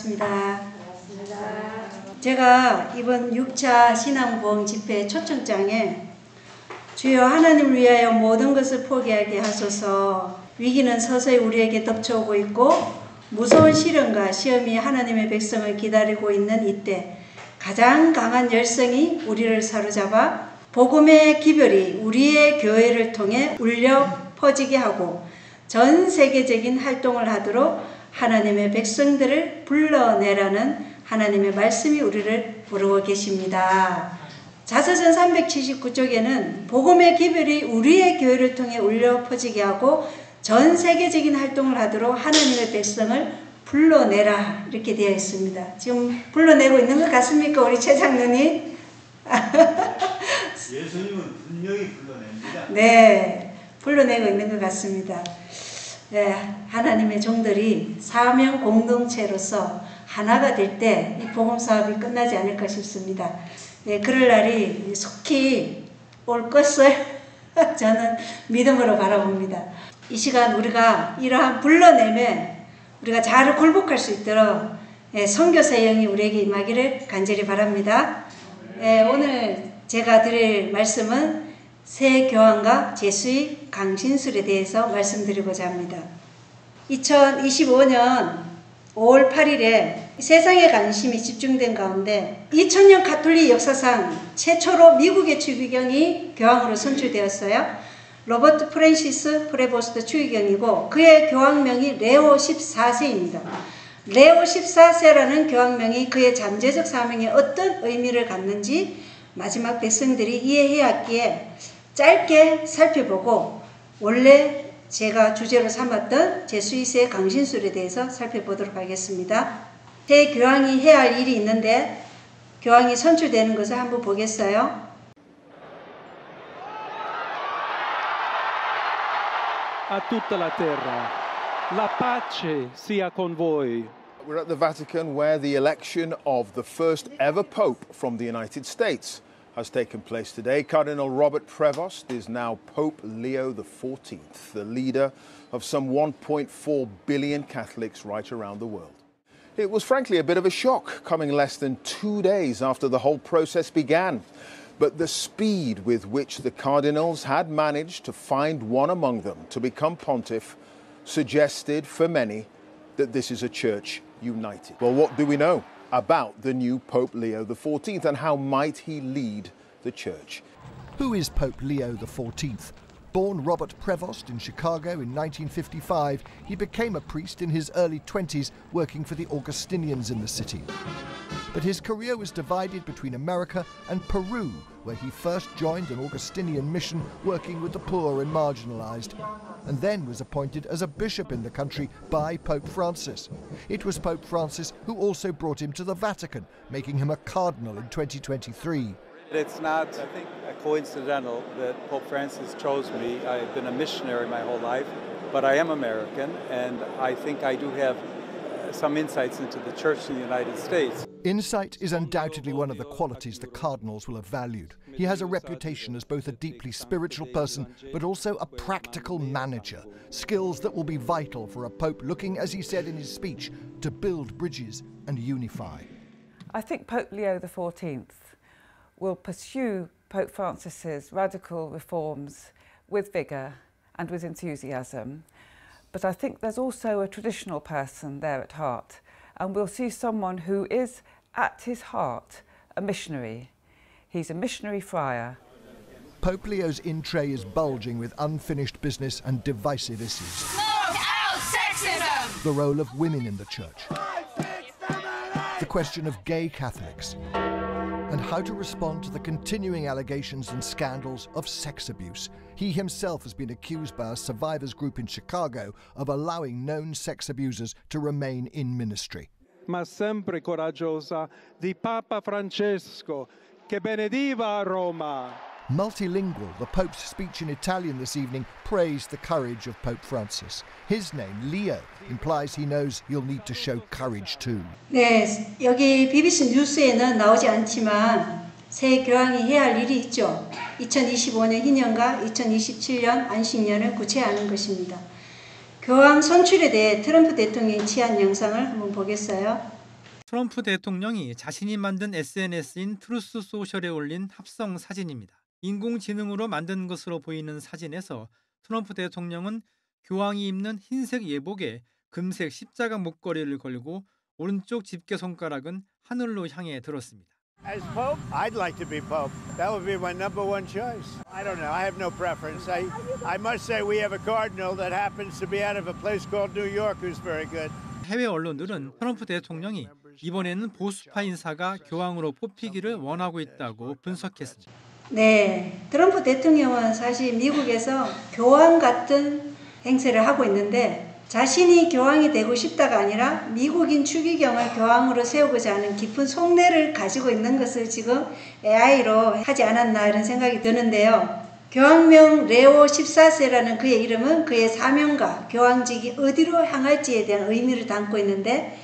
반갑습니다. 제가 이번 6차 신앙부흥 집회 초청장에 주여 하나님을 위하여 모든 것을 포기하게 하소서. 위기는 서서히 우리에게 덮쳐오고 있고 무서운 시련과 시험이 하나님의 백성을 기다리고 있는 이때 가장 강한 열성이 우리를 사로잡아 복음의 기별이 우리의 교회를 통해 울려 퍼지게 하고 전 세계적인 활동을 하도록 하나님의 백성들을 불러내라는 하나님의 말씀이 우리를 부르고 계십니다. 자서전 379쪽에는 복음의 기별이 우리의 교회를 통해 울려 퍼지게 하고 전 세계적인 활동을 하도록 하나님의 백성을 불러내라 이렇게 되어 있습니다. 지금 불러내고 있는 것 같습니까? 우리 최 장로님? 예수님은 분명히 불러냅니다. 네, 불러내고 있는 것 같습니다. 네, 하나님의 종들이 사명 공동체로서 하나가 될 때 이 복음 사업이 끝나지 않을까 싶습니다. 네, 그럴 날이 속히 올 것을 저는 믿음으로 바라봅니다. 이 시간 우리가 이러한 불러냄에 우리가 잘 굴복할 수 있도록 선교사의 영이 우리에게 임하기를 간절히 바랍니다. 오늘 제가 드릴 말씀은 새 교황과 제수의 강신술에 대해서 말씀드리고자 합니다. 2025년 5월 8일에 세상의 관심이 집중된 가운데 2000년 가톨릭 역사상 최초로 미국의 추기경이 교황으로 선출되었어요. 로버트 프랜시스 프레보스트 추기경이고 그의 교황명이 레오 14세입니다. 레오 14세라는 교황명이 그의 잠재적 사명에 어떤 의미를 갖는지 마지막 백성들이 이해해왔기에 짧게 살펴보고 원래 제가 주제로 삼았던 제수이스의 강신술에 대해서 살펴보도록 하겠습니다. 새 교황이 해야 할 일이 있는데 교황이 선출되는 것을 한번 보겠어요. A tutta la terra, la pace sia con voi. We're at the Vatican where the election of the first ever Pope from the United States has taken place today. Cardinal Robert Prevost is now Pope Leo XIV, the leader of some 1.4 billion Catholics right around the world. It was frankly a bit of a shock coming less than 2 days after the whole process began. But the speed with which the cardinals had managed to find one among them to become pontiff suggested for many that this is a church united. Well, what do we know about the new Pope Leo XIV and how might he lead the church? Who is Pope Leo XIV? Born Robert Prevost in Chicago in 1955, he became a priest in his early 20s working for the Augustinians in the city. But his career was divided between America and Peru, where he first joined an Augustinian mission working with the poor and marginalized, and then was appointed as a bishop in the country by Pope Francis. It was Pope Francis who also brought him to the Vatican, making him a cardinal in 2023. It's not, I think, coincidental that Pope Francis chose me. I've been a missionary my whole life, but I am American, and I think I do have some insights into the church in the United States. Insight is undoubtedly one of the qualities the cardinals will have valued. He has a reputation as both a deeply spiritual person, but also a practical manager, skills that will be vital for a pope looking, as he said in his speech, to build bridges and unify. I think Pope Leo XIV will pursue Pope Francis's radical reforms with vigour and with enthusiasm. But I think there's also a traditional person there at heart, and we'll see someone who is, at his heart, a missionary. He's a missionary friar. Pope Leo's in-tray is bulging with unfinished business and divisive issues. Smoke out sexism! The role of women in the church. The question of gay Catholics. And how to respond to the continuing allegations and scandals of sex abuse. He himself has been accused by a survivors group in Chicago of allowing known sex abusers to remain in ministry. Ma sempre coraggiosa di Papa Francesco, che benediva Roma. Multilingual, the Pope's speech in Italian this evening praised the courage of Pope Francis. His name, Leo, implies he knows he'll need to show courage too. 네, 여기 BBC 뉴스에는 나오지 않지만 새 교황이 해야 할 일이 있죠. 2025년 희년과 2027년 안식년을 구체하는 것입니다. 교황 선출에 대해 트럼프 대통령이 취한 영상을 한번 보겠어요. 트럼프 대통령이 자신이 만든 SNS인 트루스 소셜에 올린 합성 사진입니다. 인공지능으로 만든 것으로 보이는 사진에서 트럼프 대통령은 교황이 입는 흰색 예복에 금색 십자가 목걸이를 걸고 오른쪽 집게 손가락은 하늘로 향해 들었습니다. As Pope, I'd like to be Pope. That would be my number one choice. I don't know. I have no preference. I must say we have a cardinal that happens to be out of a place called New York who's very good. 해외 언론들은 트럼프 대통령이 이번에는 보수파 인사가 교황으로 뽑히기를 원하고 있다고 분석했습니다. 네, 트럼프 대통령은 사실 미국에서 교황 같은 행세를 하고 있는데 자신이 교황이 되고 싶다가 아니라 미국인 추기경을 교황으로 세우고자 하는 깊은 속내를 가지고 있는 것을 지금 AI로 하지 않았나 이런 생각이 드는데요. 교황명 레오 14세라는 그의 이름은 그의 사명과 교황직이 어디로 향할지에 대한 의미를 담고 있는데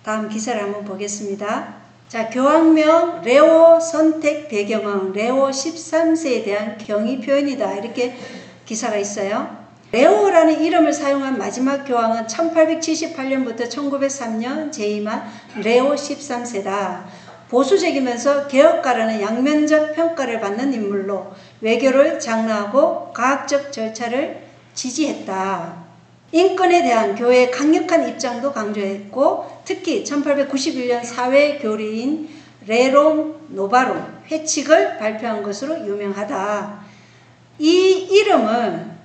다음 기사를 한번 보겠습니다. 자, 교황명 레오 선택 배경은 레오 13세에 대한 경의 표현이다. 이렇게 기사가 있어요. 레오라는 이름을 사용한 마지막 교황은 1878년부터 1903년 재임한 레오 13세다. 보수적이면서 개혁가라는 양면적 평가를 받는 인물로 외교를 장려하고 과학적 절차를 지지했다. 인권에 대한 교회의 강력한 입장도 강조했고 특히 1891년 사회 교리인 레롬 노바로 회칙을 발표한 것으로 유명하다. 이 이름을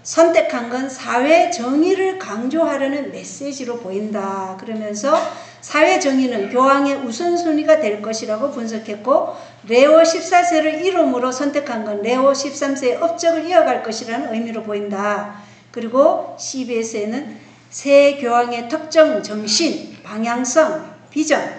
선택한 건 사회 정의를 강조하려는 메시지로 보인다. 그러면서 사회 정의는 교황의 우선순위가 될 것이라고 분석했고 레오 14세를 이름으로 선택한 건 레오 13세의 업적을 이어갈 것이라는 의미로 보인다. 그리고 CBS에는 새 교황의 특정 정신, 방향성, 비전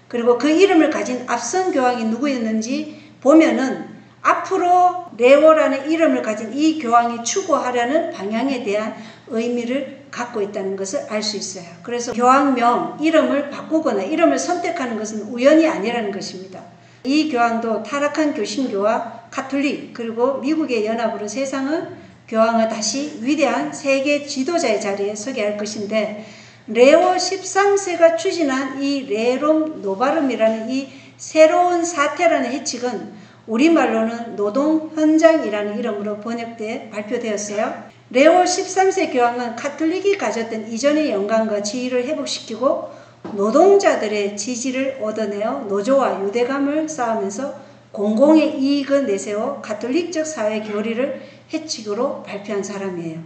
그리고 그 이름을 가진 앞선 교황이 누구였는지 보면은 앞으로 레오라는 이름을 가진 이 교황이 추구하려는 방향에 대한 의미를 갖고 있다는 것을 알 수 있어요. 그래서 교황명 이름을 바꾸거나 이름을 선택하는 것은 우연이 아니라는 것입니다. 이 교황도 타락한 교신교와 가톨릭 그리고 미국의 연합으로 세상은 교황을 다시 위대한 세계 지도자의 자리에 서게 할 것인데 레오 13세가 추진한 이 레롬 노바름이라는 이 새로운 사태라는 해칙은 우리말로는 노동 현장이라는 이름으로 번역돼 발표되었어요. 레오 13세 교황은 가톨릭이 가졌던 이전의 영광과 지위를 회복시키고 노동자들의 지지를 얻어내어 노조와 유대감을 쌓으면서 공공의 이익을 내세워 가톨릭적 사회 교리를 해칙으로 발표한 사람이에요.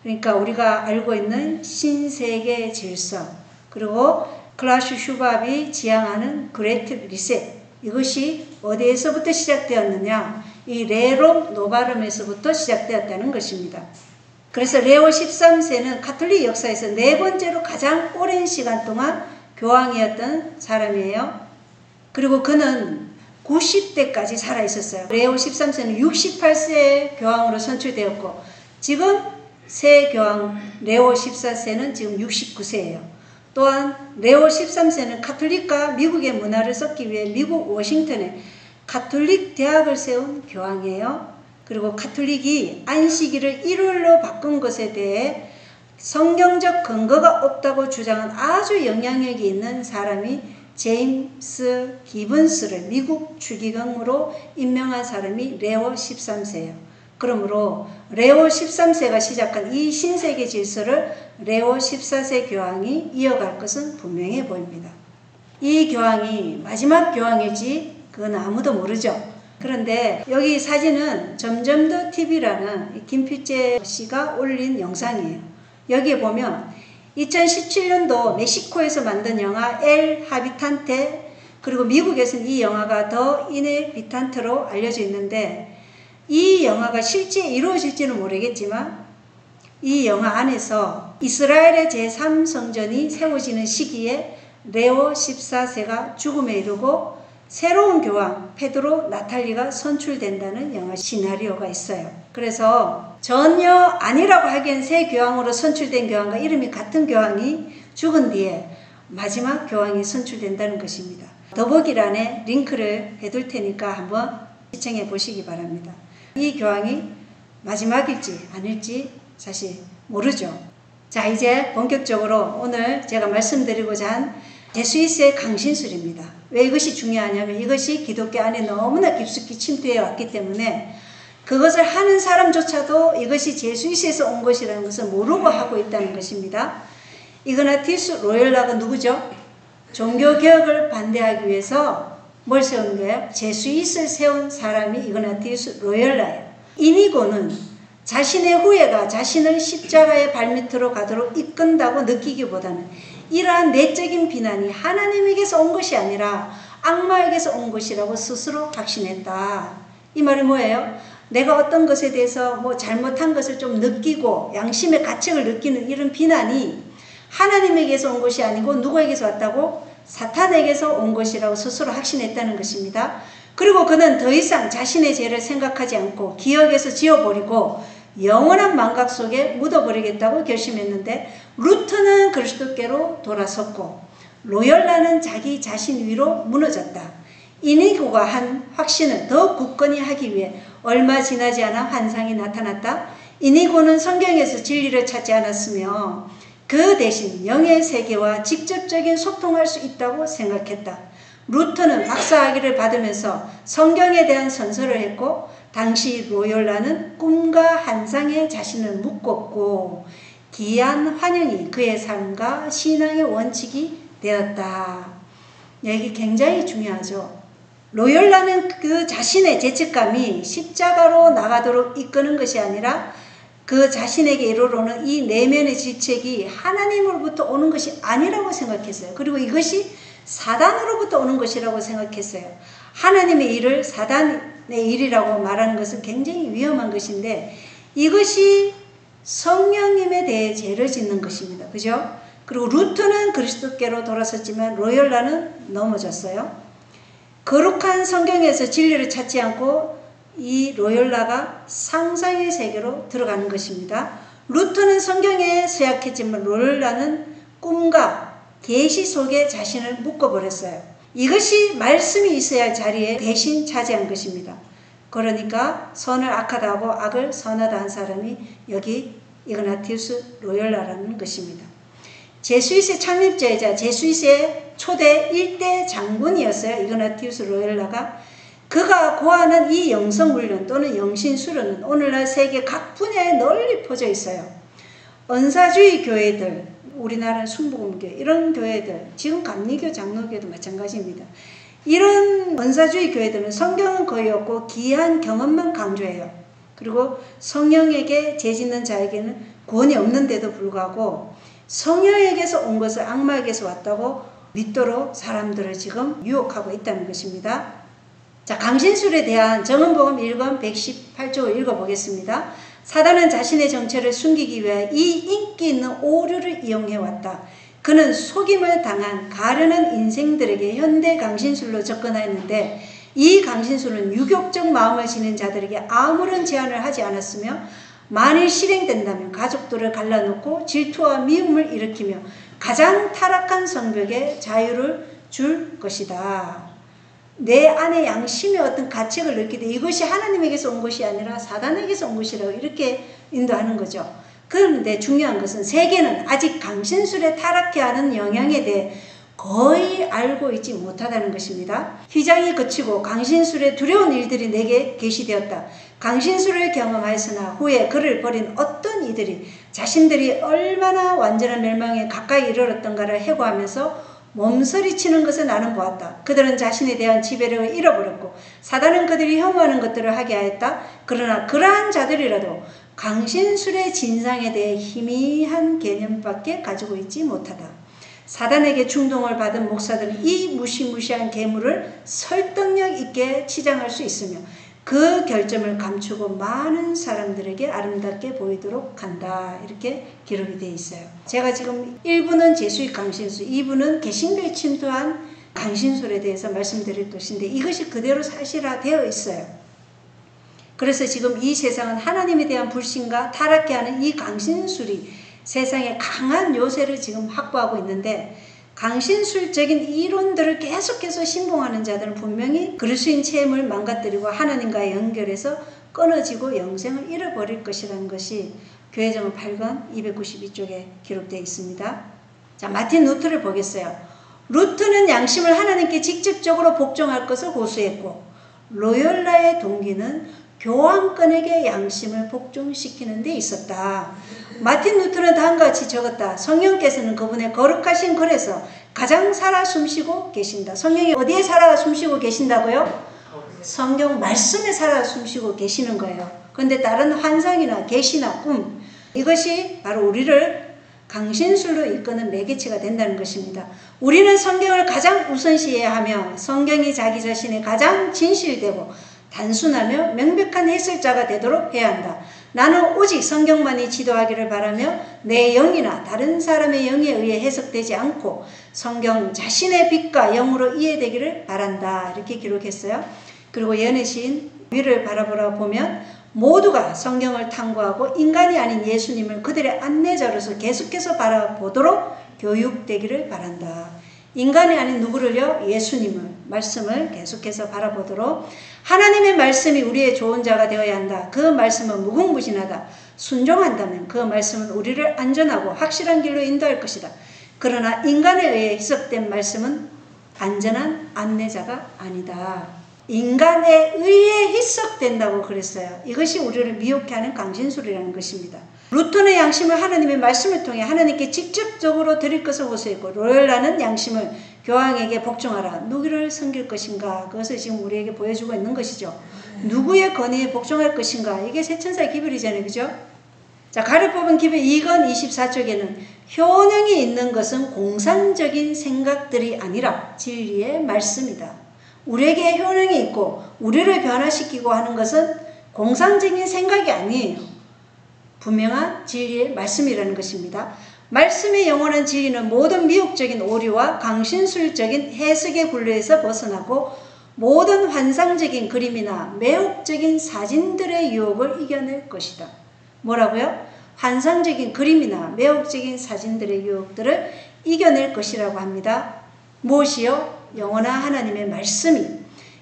그러니까 우리가 알고 있는 신세계 질서 그리고 클라우스 슈밥이 지향하는 그레이트 리셋 이것이 어디에서부터 시작되었느냐? 이 레롬 노바름에서부터 시작되었다는 것입니다. 그래서 레오 13세는 가톨릭 역사에서 네 번째로 가장 오랜 시간 동안 교황이었던 사람이에요. 그리고 그는 90대까지 살아 있었어요. 레오 13세는 68세에 교황으로 선출되었고 지금 새 교황 레오 14세는 지금 69세예요. 또한 레오 13세는 가톨릭과 미국의 문화를 섞기 위해 미국 워싱턴에 가톨릭 대학을 세운 교황이에요. 그리고 가톨릭이 안식일을 일요일로 바꾼 것에 대해 성경적 근거가 없다고 주장한 아주 영향력이 있는 사람이 제임스 기븐스를 미국 추기경으로 임명한 사람이 레오 13세예요. 그러므로 레오 13세가 시작한 이 신세계 질서를 레오 14세 교황이 이어갈 것은 분명해 보입니다. 이 교황이 마지막 교황일지 그건 아무도 모르죠. 그런데 여기 사진은 점점더 TV라는 김필재 씨가 올린 영상이에요. 여기에 보면 2017년도 멕시코에서 만든 영화 엘 하비탄테 그리고 미국에서는 이 영화가 더 이네비탄트로 알려져 있는데 이 영화가 실제 이루어질지는 모르겠지만 이 영화 안에서 이스라엘의 제3성전이 세워지는 시기에 레오 14세가 죽음에 이르고 새로운 교황 페드로 나탈리가 선출된다는 영화 시나리오가 있어요. 그래서 전혀 아니라고 하기엔 새 교황으로 선출된 교황과 이름이 같은 교황이 죽은 뒤에 마지막 교황이 선출된다는 것입니다. 더보기란에 링크를 해둘 테니까 한번 시청해 보시기 바랍니다. 이 교황이 마지막일지 아닐지 사실 모르죠. 자, 이제 본격적으로 오늘 제가 말씀드리고자 한 제수이스의 강신술입니다. 왜 이것이 중요하냐면 이것이 기독교 안에 너무나 깊숙이 침투해 왔기 때문에 그것을 하는 사람조차도 이것이 제수이스에서 온 것이라는 것을 모르고 하고 있다는 것입니다. 이그나티우스 로열라가 누구죠? 종교개혁을 반대하기 위해서 뭘 세운 거예요? 제수이스를 세운 사람이 이그나티우스 로열라예요. 이니고는 자신의 후예가 자신을 십자가의 발밑으로 가도록 이끈다고 느끼기보다는 이러한 내적인 비난이 하나님에게서 온 것이 아니라 악마에게서 온 것이라고 스스로 확신했다. 이 말이 뭐예요? 내가 어떤 것에 대해서 뭐 잘못한 것을 좀 느끼고 양심의 가책을 느끼는 이런 비난이 하나님에게서 온 것이 아니고 누구에게서 왔다고? 사탄에게서 온 것이라고 스스로 확신했다는 것입니다. 그리고 그는 더 이상 자신의 죄를 생각하지 않고 기억에서 지워버리고 영원한 망각 속에 묻어버리겠다고 결심했는데 루터는 그리스도께로 돌아섰고 로열라는 자기 자신 위로 무너졌다. 이니고가 한 확신을 더 굳건히 하기 위해 얼마 지나지 않아 환상이 나타났다. 이니고는 성경에서 진리를 찾지 않았으며 그 대신 영의 세계와 직접적인 소통할 수 있다고 생각했다. 루터는 박사학위를 받으면서 성경에 대한 선서를 했고 당시 로열라는 꿈과 환상에 자신을 묶었고 기이한 환영이 그의 삶과 신앙의 원칙이 되었다. 여기 굉장히 중요하죠. 로열라는 그 자신의 죄책감이 십자가로 나가도록 이끄는 것이 아니라 그 자신에게 이르러오는 이 내면의 질책이 하나님으로부터 오는 것이 아니라고 생각했어요. 그리고 이것이 사단으로부터 오는 것이라고 생각했어요. 하나님의 일을 사단의 일이라고 말하는 것은 굉장히 위험한 것인데 이것이 성령님에 대해 죄를 짓는 것입니다. 그죠? 그리고 루터는 그리스도께로 돌아섰지만 로열라는 넘어졌어요. 거룩한 성경에서 진리를 찾지 않고 이 로열라가 상상의 세계로 들어가는 것입니다. 루터는 성경에 서약했지만 로열라는 꿈과 계시 속에 자신을 묶어버렸어요. 이것이 말씀이 있어야 할 자리에 대신 차지한 것입니다. 그러니까 선을 악하다 하고 악을 선하다 한 사람이 여기 이그나티우스 로열라라는 것입니다. 제수이스의 창립자이자 제수이스의 초대 1대 장군이었어요. 이그나티우스 로열라가. 그가 고하는 이 영성훈련 또는 영신수련은 오늘날 세계 각 분야에 널리 퍼져 있어요. 은사주의 교회들, 우리나라 순복음교회 이런 교회들, 지금 감리교 장로교도 마찬가지입니다. 이런 은사주의 교회들은 성경은 거의 없고 기이한 경험만 강조해요. 그리고 성령에게 죄짓는 자에게는 구원이 없는데도 불구하고 성령에게서 온 것을 악마에게서 왔다고 믿도록 사람들을 지금 유혹하고 있다는 것입니다. 자, 강신술에 대한 정언복음 1권 118쪽을 읽어보겠습니다. 사단은 자신의 정체를 숨기기 위해 이 인기 있는 오류를 이용해왔다. 그는 속임을 당한 가련한 인생들에게 현대 강신술로 접근하였는데 이 강신술은 유격적 마음을 지닌 자들에게 아무런 제한을 하지 않았으며 만일 실행된다면 가족들을 갈라놓고 질투와 미움을 일으키며 가장 타락한 성벽에 자유를 줄 것이다. 내 안에 양심의 어떤 가책을 느끼되 이것이 하나님에게서 온 것이 아니라 사단에게서 온 것이라고 이렇게 인도하는 거죠. 그런데 중요한 것은 세계는 아직 강신술에 타락해 하는 영향에 대해 거의 알고 있지 못하다는 것입니다. 휘장이 그치고 강신술의 두려운 일들이 내게 계시되었다. 강신술을 경험하였으나 후에 그를 버린 어떤 이들이 자신들이 얼마나 완전한 멸망에 가까이 이르렀던가를 해고하면서 몸서리치는 것을 나는 보았다. 그들은 자신에 대한 지배력을 잃어버렸고 사단은 그들이 혐오하는 것들을 하게 하였다. 그러나 그러한 자들이라도 강신술의 진상에 대해 희미한 개념밖에 가지고 있지 못하다. 사단에게 충동을 받은 목사들은 이 무시무시한 괴물을 설득력 있게 치장할 수 있으며 그 결점을 감추고 많은 사람들에게 아름답게 보이도록 한다. 이렇게 기록이 되어 있어요. 제가 지금 1부는 제수의 강신술, 2부는 개신교에 침투한 강신술에 대해서 말씀드릴 것인데 이것이 그대로 사실화되어 있어요. 그래서 지금 이 세상은 하나님에 대한 불신과 타락해 하는 이 강신술이 세상에 강한 요새를 지금 확보하고 있는데 강신술적인 이론들을 계속해서 신봉하는 자들은 분명히 그리스도인 체험을 망가뜨리고 하나님과의 연결해서 끊어지고 영생을 잃어버릴 것이라는 것이 교회정언 8권 292쪽에 기록되어 있습니다. 자, 마틴 루터를 보겠어요. 루트는 양심을 하나님께 직접적으로 복종할 것을 고수했고 로욜라의 동기는 교황권에게 양심을 복종시키는 데 있었다. 마틴 루터는 다음과 같이 적었다. 성령께서는 그분의 거룩하신 글에서 가장 살아 숨쉬고 계신다. 성령이 어디에 살아 숨쉬고 계신다고요? 성경 말씀에 살아 숨쉬고 계시는 거예요. 그런데 다른 환상이나 계시나 꿈, 이것이 바로 우리를 강신술로 이끄는 매개체가 된다는 것입니다. 우리는 성경을 가장 우선시해야 하며 성경이 자기 자신에 가장 진실되고 단순하며 명백한 해설자가 되도록 해야 한다. 나는 오직 성경만이 지도하기를 바라며 내 영이나 다른 사람의 영에 의해 해석되지 않고 성경 자신의 빛과 영으로 이해되기를 바란다. 이렇게 기록했어요. 그리고 연애시인 위를 바라보라 보면 모두가 성경을 탐구하고 인간이 아닌 예수님을 그들의 안내자로서 계속해서 바라보도록 교육되기를 바란다. 인간이 아닌 누구를요? 예수님을, 말씀을 계속해서 바라보도록. 하나님의 말씀이 우리의 좋은 자가 되어야 한다. 그 말씀은 무궁무진하다. 순종한다면 그 말씀은 우리를 안전하고 확실한 길로 인도할 것이다. 그러나 인간에 의해 해석된 말씀은 안전한 안내자가 아니다. 인간에 의해 해석된다고 그랬어요. 이것이 우리를 미혹해 하는 강신술이라는 것입니다. 루터는 양심을 하나님의 말씀을 통해 하나님께 직접적으로 드릴 것을 고수했고 로욜라는 양심을 교황에게 복종하라. 누구를 섬길 것인가? 그것을 지금 우리에게 보여주고 있는 것이죠. 누구의 권위에 복종할 것인가? 이게 세천사의 기별이잖아요. 그죠? 자, 가려 뽑은 기별 2권 24쪽에는 효능이 있는 것은 공상적인 생각들이 아니라 진리의 말씀이다. 우리에게 효능이 있고 우리를 변화시키고 하는 것은 공상적인 생각이 아니에요. 분명한 진리의 말씀이라는 것입니다. 말씀의 영원한 진리는 모든 미혹적인 오류와 강신술적인 해석의 굴레에서 벗어나고 모든 환상적인 그림이나 매혹적인 사진들의 유혹을 이겨낼 것이다. 뭐라고요? 환상적인 그림이나 매혹적인 사진들의 유혹들을 이겨낼 것이라고 합니다. 무엇이요? 영원한 하나님의 말씀이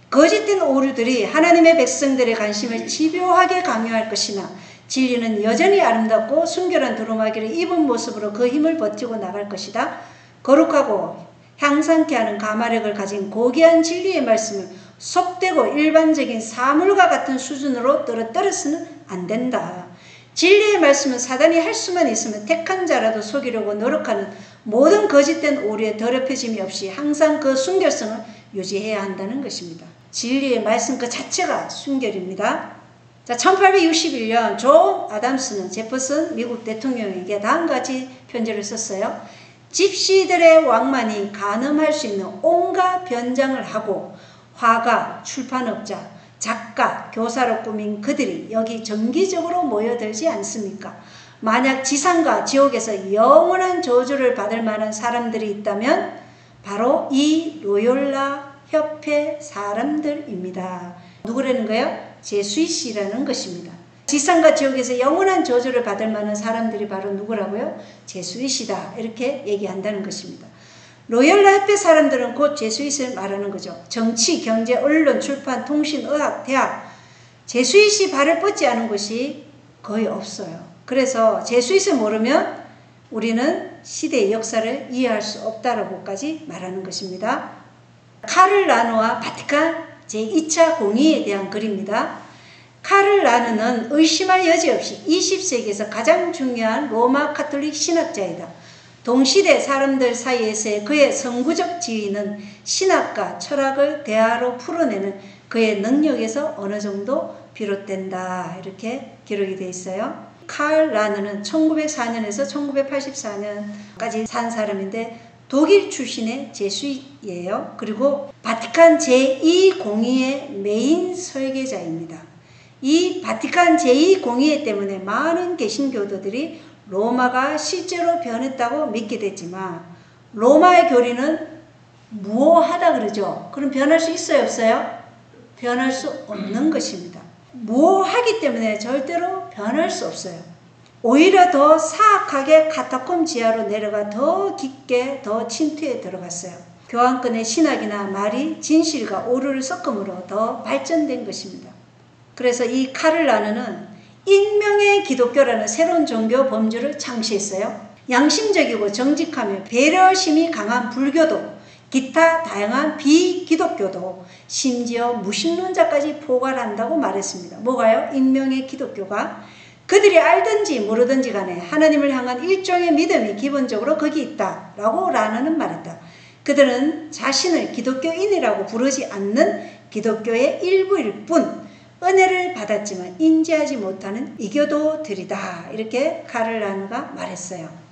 거짓된 오류들이 하나님의 백성들의 관심을 집요하게 강요할 것이나 진리는 여전히 아름답고 순결한 두루마기를 입은 모습으로 그 힘을 버티고 나갈 것이다. 거룩하고 향상케 하는 가마력을 가진 고귀한 진리의 말씀을 속되고 일반적인 사물과 같은 수준으로 떨어뜨려서는 안 된다. 진리의 말씀은 사단이 할 수만 있으면 택한 자라도 속이려고 노력하는 모든 거짓된 오류에 더럽혀짐이 없이 항상 그 순결성을 유지해야 한다는 것입니다. 진리의 말씀 그 자체가 순결입니다. 자, 1861년 존 아담스는 제퍼슨 미국 대통령에게 다음과 같이 편지를 썼어요. 집시들의 왕만이 가늠할 수 있는 온갖 변장을 하고 화가, 출판업자, 작가, 교사로 꾸민 그들이 여기 정기적으로 모여들지 않습니까? 만약 지상과 지옥에서 영원한 저주를 받을 만한 사람들이 있다면 바로 이 로욜라 협회 사람들입니다. 누구라는 거예요? 제수이시라는 것입니다. 지상과 지옥에서 영원한 저주를 받을 만한 사람들이 바로 누구라고요? 제수이시다. 이렇게 얘기한다는 것입니다. 로욜라 협회 사람들은 곧 제수이시를 말하는 거죠. 정치, 경제, 언론, 출판, 통신, 의학, 대학 제수이시 발을 뻗지 않은 곳이 거의 없어요. 그래서 제수이시를 모르면 우리는 시대의 역사를 이해할 수 없다라고까지 말하는 것입니다. 카를 라누와 바티칸 제2차 공의에 대한 글입니다. 카를 라누는 의심할 여지 없이 20세기에서 가장 중요한 로마 카톨릭 신학자이다. 동시대 사람들 사이에서의 그의 선구적 지위는 신학과 철학을 대화로 풀어내는 그의 능력에서 어느 정도 비롯된다. 이렇게 기록이 되어 있어요. 칼 라누는 1904년에서 1984년까지 산 사람인데 독일 출신의 제수이예요. 그리고 바티칸 제2공의회 메인 설계자입니다. 이 바티칸 제2공의회 때문에 많은 개신교도들이 로마가 실제로 변했다고 믿게 됐지만 로마의 교리는 무효하다 그러죠. 그럼 변할 수 있어요? 없어요? 변할 수 없는 것입니다. 무효하기 때문에 절대로 변할 수 없어요. 오히려 더 사악하게 카타콤 지하로 내려가 더 깊게 더 침투에 들어갔어요. 교황권의 신학이나 말이 진실과 오류를 섞음으로 더 발전된 것입니다. 그래서 이 카를 라누는 익명의 기독교라는 새로운 종교 범주를 창시했어요. 양심적이고 정직하며 배려심이 강한 불교도 기타 다양한 비기독교도 심지어 무신론자까지 포괄한다고 말했습니다. 뭐가요? 익명의 기독교가 그들이 알든지 모르든지 간에 하나님을 향한 일종의 믿음이 기본적으로 거기 있다라고 라는은 말했다. 그들은 자신을 기독교인이라고 부르지 않는 기독교의 일부일 뿐 은혜를 받았지만 인지하지 못하는 이교도들이다. 이렇게 카를 라누가 말했어요.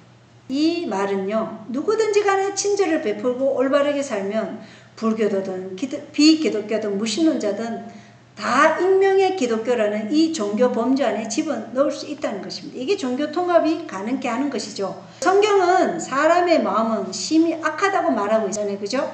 이 말은요. 누구든지 간에 친절을 베풀고 올바르게 살면 불교도든 비기독교든 무신론자든 다 익명의 기독교라는 이 종교 범주 안에 집어넣을 수 있다는 것입니다. 이게 종교 통합이 가능케 하는 것이죠. 성경은 사람의 마음은 심히 악하다고 말하고 있잖아요. 그죠?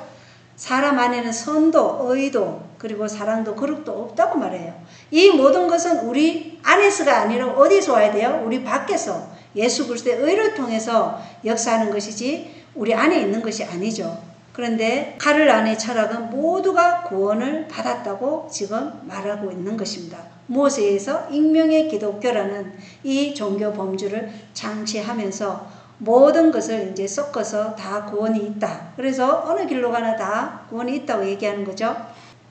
사람 안에는 선도, 의도, 그리고 사랑도, 거룩도 없다고 말해요. 이 모든 것은 우리 안에서가 아니라 어디서 와야 돼요? 우리 밖에서 예수 그리스도의 의를 통해서 역사하는 것이지 우리 안에 있는 것이 아니죠. 그런데 카를 안의 철학은 모두가 구원을 받았다고 지금 말하고 있는 것입니다. 모세에서 익명의 기독교라는 이 종교 범주를 창시하면서 모든 것을 이제 섞어서 다 구원이 있다. 그래서 어느 길로 가나 다 구원이 있다고 얘기하는 거죠.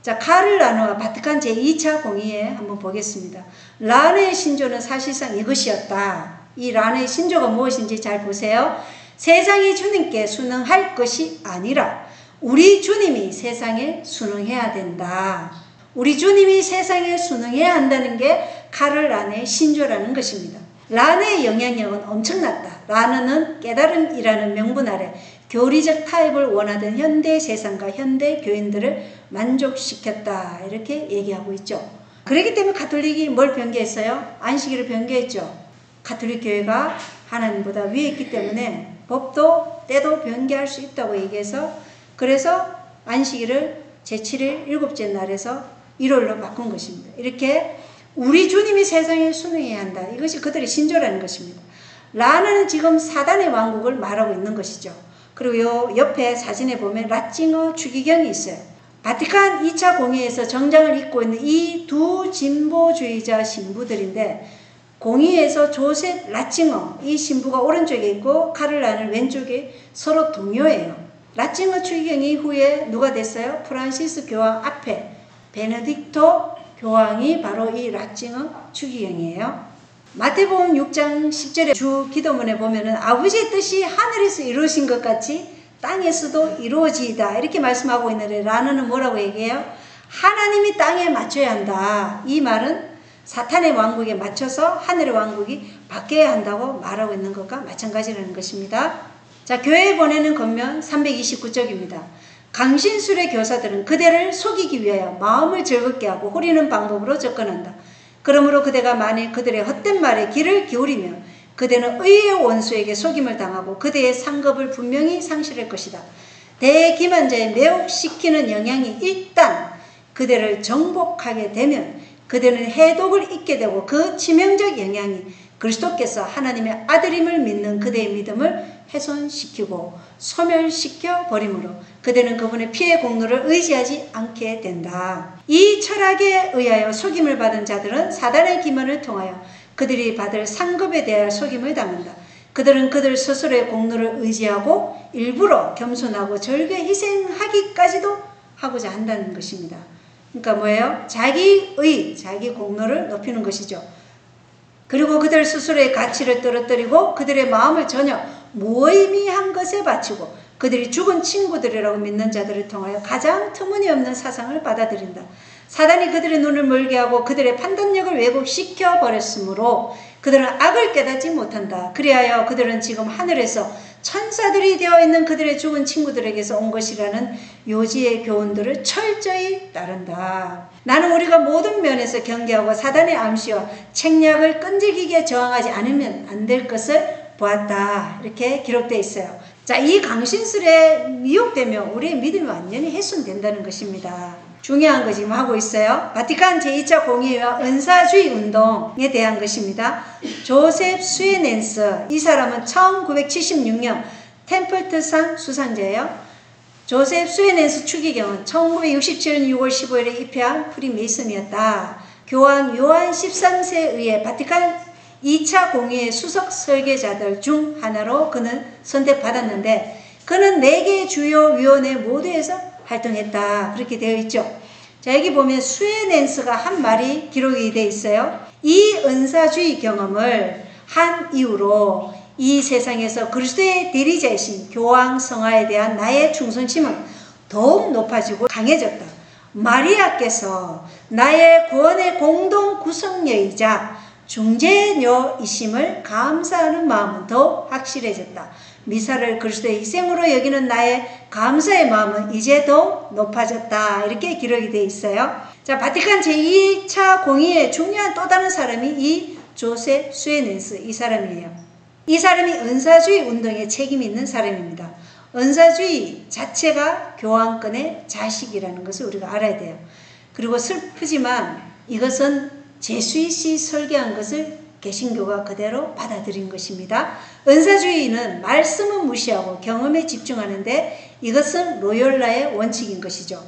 자, 카를 라누와 바티칸 제2차 공의회 한번 보겠습니다. 라누의 신조는 사실상 이것이었다. 이 라누의 신조가 무엇인지 잘 보세요. 세상이 주님께 순응할 것이 아니라 우리 주님이 세상에 순응해야 된다. 우리 주님이 세상에 순응해야 한다는 게 카를 라누의 신조라는 것입니다. 라누의 영향력은 엄청났다. 라누는 깨달음이라는 명분 아래 교리적 타협을 원하던 현대 세상과 현대 교인들을 만족시켰다. 이렇게 얘기하고 있죠. 그렇기 때문에 가톨릭이 뭘 변개했어요? 안식일을 변개했죠. 가톨릭 교회가 하나님보다 위에 있기 때문에 법도 때도 변개할 수 있다고 얘기해서 그래서 안식일을 제7일 일곱째 날에서 일요일로 바꾼 것입니다. 이렇게 우리 주님이 세상에 순응해야 한다. 이것이 그들의 신조라는 것입니다. 라누는 지금 사단의 왕국을 말하고 있는 것이죠. 그리고 요 옆에 사진에 보면 라칭어 추기경이 있어요. 바티칸 2차 공의회에서 정장을 입고 있는 이 두 진보주의자 신부들인데 공의회에서 조셉 라칭어 이 신부가 오른쪽에 있고 카를 라누는 왼쪽에 서로 동료예요. 라칭어 추기경 이후에 누가 됐어요? 프란시스 교황 앞에 베네딕토 교황이 바로 이 라칭어 추기경이에요. 마태복음 6장 10절의 주 기도문에 보면은 아버지의 뜻이 하늘에서 이루어진 것 같이 땅에서도 이루어지이다. 이렇게 말씀하고 있는데 라누는 뭐라고 얘기해요? 하나님이 땅에 맞춰야 한다. 이 말은 사탄의 왕국에 맞춰서 하늘의 왕국이 바뀌어야 한다고 말하고 있는 것과 마찬가지라는 것입니다. 자, 교회에 보내는 겉면 329쪽입니다. 강신술의 교사들은 그대를 속이기 위하여 마음을 즐겁게 하고 후리는 방법으로 접근한다. 그러므로 그대가 만일 그들의 헛된 말에 귀를 기울이면 그대는 의의 원수에게 속임을 당하고 그대의 상급을 분명히 상실할 것이다. 대기만자의 매혹시키는 영향이 일단 그대를 정복하게 되면 그대는 해독을 잊게 되고 그 치명적 영향이 그리스도께서 하나님의 아들임을 믿는 그대의 믿음을 훼손시키고 소멸시켜 버리므로 그대는 그분의 피의 공로를 의지하지 않게 된다. 이 철학에 의하여 속임을 받은 자들은 사단의 기만을 통하여 그들이 받을 상급에 대하여 속임을 당한다. 그들은 그들 스스로의 공로를 의지하고 일부러 겸손하고 절개 희생하기까지도 하고자 한다는 것입니다. 그러니까 뭐예요? 자기의 자기 공로를 높이는 것이죠. 그리고 그들 스스로의 가치를 떨어뜨리고 그들의 마음을 전혀 무의미한 것에 바치고 그들이 죽은 친구들이라고 믿는 자들을 통하여 가장 터무니없는 사상을 받아들인다. 사단이 그들의 눈을 멀게 하고 그들의 판단력을 왜곡시켜 버렸으므로 그들은 악을 깨닫지 못한다. 그리하여 그들은 지금 하늘에서 천사들이 되어 있는 그들의 죽은 친구들에게서 온 것이라는 요지의 교훈들을 철저히 따른다. 나는 우리가 모든 면에서 경계하고 사단의 암시와 책략을 끈질기게 저항하지 않으면 안 될 것을 보았다. 이렇게 기록되어 있어요. 자, 이 강신술에 미혹되면 우리의 믿음이 완전히 훼손된다는 것입니다. 중요한 거 지금 하고 있어요. 바티칸 제2차 공의회와 은사주의 운동에 대한 것입니다. 조셉 스웨넨스, 이 사람은 1976년 템플트상 수상자예요. 조셉 스웨넨스 추기경은 1967년 6월 15일에 입회한 프리메이슨이었다. 교황 요한 13세에 의해 바티칸 2차 공의회 수석 설계자들 중 하나로 그는 선택받았는데 그는 4개의 주요 위원회 모두에서 활동했다. 그렇게 되어 있죠. 자, 여기 보면 수에넨스가 한 말이 기록이 되어 있어요. 이 은사주의 경험을 한 이후로 이 세상에서 그리스도의 대리자이신 교황 성화에 대한 나의 충성심은 더욱 높아지고 강해졌다. 마리아께서 나의 구원의 공동 구성녀이자 중재녀이심을 감사하는 마음은 더욱 확실해졌다. 미사를 그리스도의 희생으로 여기는 나의 감사의 마음은 이제 더욱 높아졌다. 이렇게 기록이 되어 있어요. 자, 바티칸 제2차 공의의 중요한 또 다른 사람이 이 조셉 수에넨스 이 사람이에요. 이 사람이 은사주의 운동에 책임이 있는 사람입니다. 은사주의 자체가 교황권의 자식이라는 것을 우리가 알아야 돼요. 그리고 슬프지만 이것은 제수잇이 설계한 것을 개신교가 그대로 받아들인 것입니다. 은사주의는 말씀은 무시하고 경험에 집중하는데 이것은 로욜라의 원칙인 것이죠.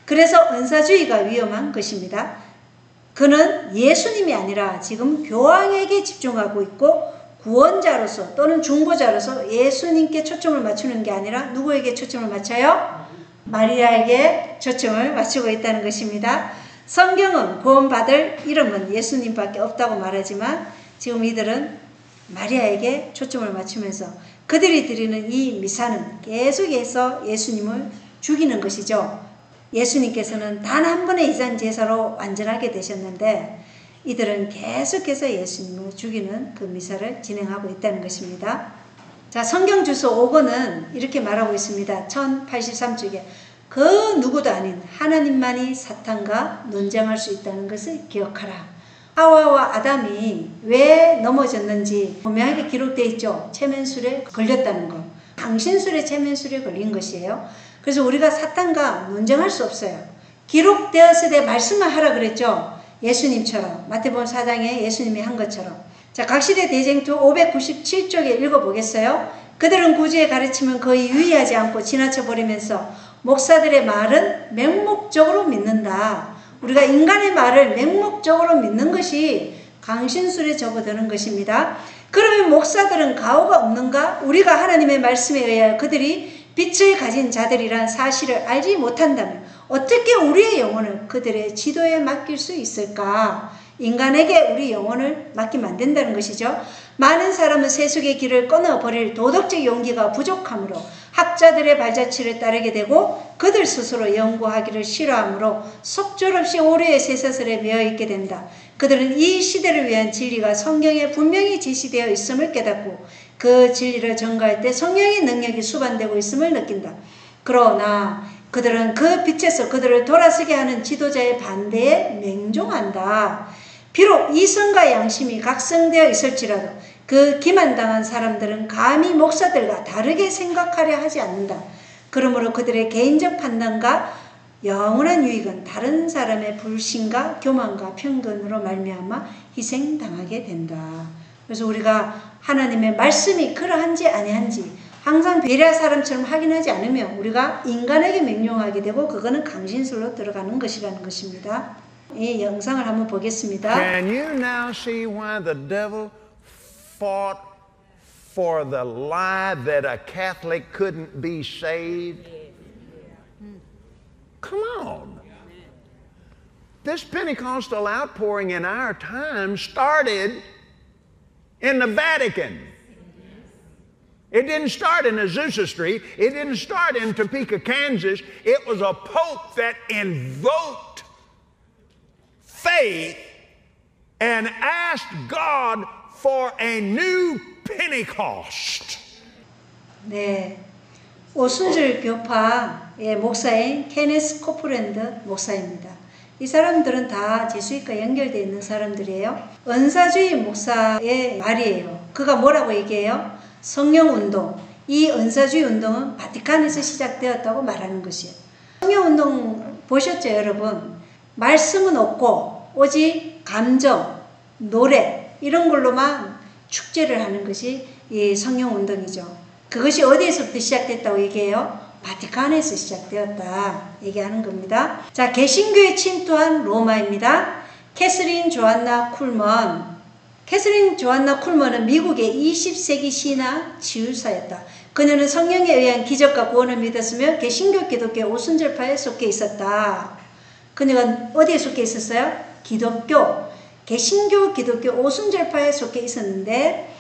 그래서 은사주의가 위험한 것입니다. 그는 예수님이 아니라 지금 교황에게 집중하고 있고 구원자로서 또는 중보자로서 예수님께 초점을 맞추는 게 아니라 누구에게 초점을 맞춰요? 마리아에게 초점을 맞추고 있다는 것입니다. 성경은 구원받을 이름은 예수님밖에 없다고 말하지만 지금 이들은 마리아에게 초점을 맞추면서 그들이 드리는 이 미사는 계속해서 예수님을 죽이는 것이죠. 예수님께서는 단 한 번의 이상 제사로 완전하게 되셨는데 이들은 계속해서 예수님을 죽이는 그 미사를 진행하고 있다는 것입니다. 자, 성경 주소 5권은 이렇게 말하고 있습니다. 1083쪽에 그 누구도 아닌 하나님만이 사탄과 논쟁할 수 있다는 것을 기억하라. 하와와 아담이 왜 넘어졌는지 분명하게 기록되어 있죠. 체면술에 걸렸다는 것. 당신술에 체면술에 걸린 것이에요. 그래서 우리가 사탄과 논쟁할 수 없어요. 기록되었을 때 말씀을 하라 그랬죠. 예수님처럼 마태복음 4장에 예수님이 한 것처럼. 자, 각시대 대쟁투 597쪽에 읽어보겠어요. 그들은 구주의 가르침은 거의 유의하지 않고 지나쳐 버리면서 목사들의 말은 맹목적으로 믿는다. 우리가 인간의 말을 맹목적으로 믿는 것이 강신술에 접어드는 것입니다. 그러면 목사들은 가오가 없는가? 우리가 하나님의 말씀에 의하여 그들이 빛을 가진 자들이란 사실을 알지 못한다면 어떻게 우리의 영혼을 그들의 지도에 맡길 수 있을까? 인간에게 우리 영혼을 맡기면 안 된다는 것이죠. 많은 사람은 세속의 길을 끊어버릴 도덕적 용기가 부족하므로 학자들의 발자취를 따르게 되고 그들 스스로 연구하기를 싫어하므로 속절없이 오류의 쇠사슬에 매여 있게 된다. 그들은 이 시대를 위한 진리가 성경에 분명히 제시되어 있음을 깨닫고 그 진리를 전가할 때 성령의 능력이 수반되고 있음을 느낀다. 그러나 그들은 그 빛에서 그들을 돌아서게 하는 지도자의 반대에 맹종한다. 비록 이성과 양심이 각성되어 있을지라도 그 기만당한 사람들은 감히 목사들과 다르게 생각하려 하지 않는다. 그러므로 그들의 개인적 판단과 영원한 유익은 다른 사람의 불신과 교만과 편견으로 말미암아 희생당하게 된다. 그래서 우리가 하나님의 말씀이 그러한지 아니한지 항상 베레아 사람처럼 확인하지 않으면 우리가 인간에게 명령하게 되고 그거는 강신술로 들어가는 것이라는 것입니다. 이 영상을 한번 보겠습니다. Can you now see why the devil fought for the lie that a Catholic couldn't be saved? Come on. This Pentecostal outpouring in our time started in the Vatican. It didn't start in Azusa Street. It didn't start in Topeka, Kansas. It was a pope that invoked faith and asked God for a new Pentecost. 네, 오순절 교파의 목사인 케네스 코프랜드 목사입니다. 이 사람들은 다 제수잇과 연결되어 있는 사람들이에요. 은사주의 목사의 말이에요. 그가 뭐라고 얘기해요? 성령운동. 이 은사주의 운동은 바티칸에서 시작되었다고 말하는 것이에요. 성령운동 보셨죠, 여러분? 말씀은 없고 오직 감정, 노래 이런 걸로만 축제를 하는 것이 이 성령운동이죠. 그것이 어디에서부터 시작됐다고 얘기해요? 바티칸에서 시작되었다 얘기하는 겁니다. 자, 개신교에 침투한 로마입니다. 캐서린 조안나 쿨먼 캐서린 조안나 쿨먼은 미국의 20세기 신앙 지휘사였다. 그녀는 성령에 의한 기적과 구원을 믿었으며 개신교 기독교 오순절파에 속해 있었다. 그녀가 어디에 속해 있었어요? 개신교 기독교 오순절파에 속해 있었는데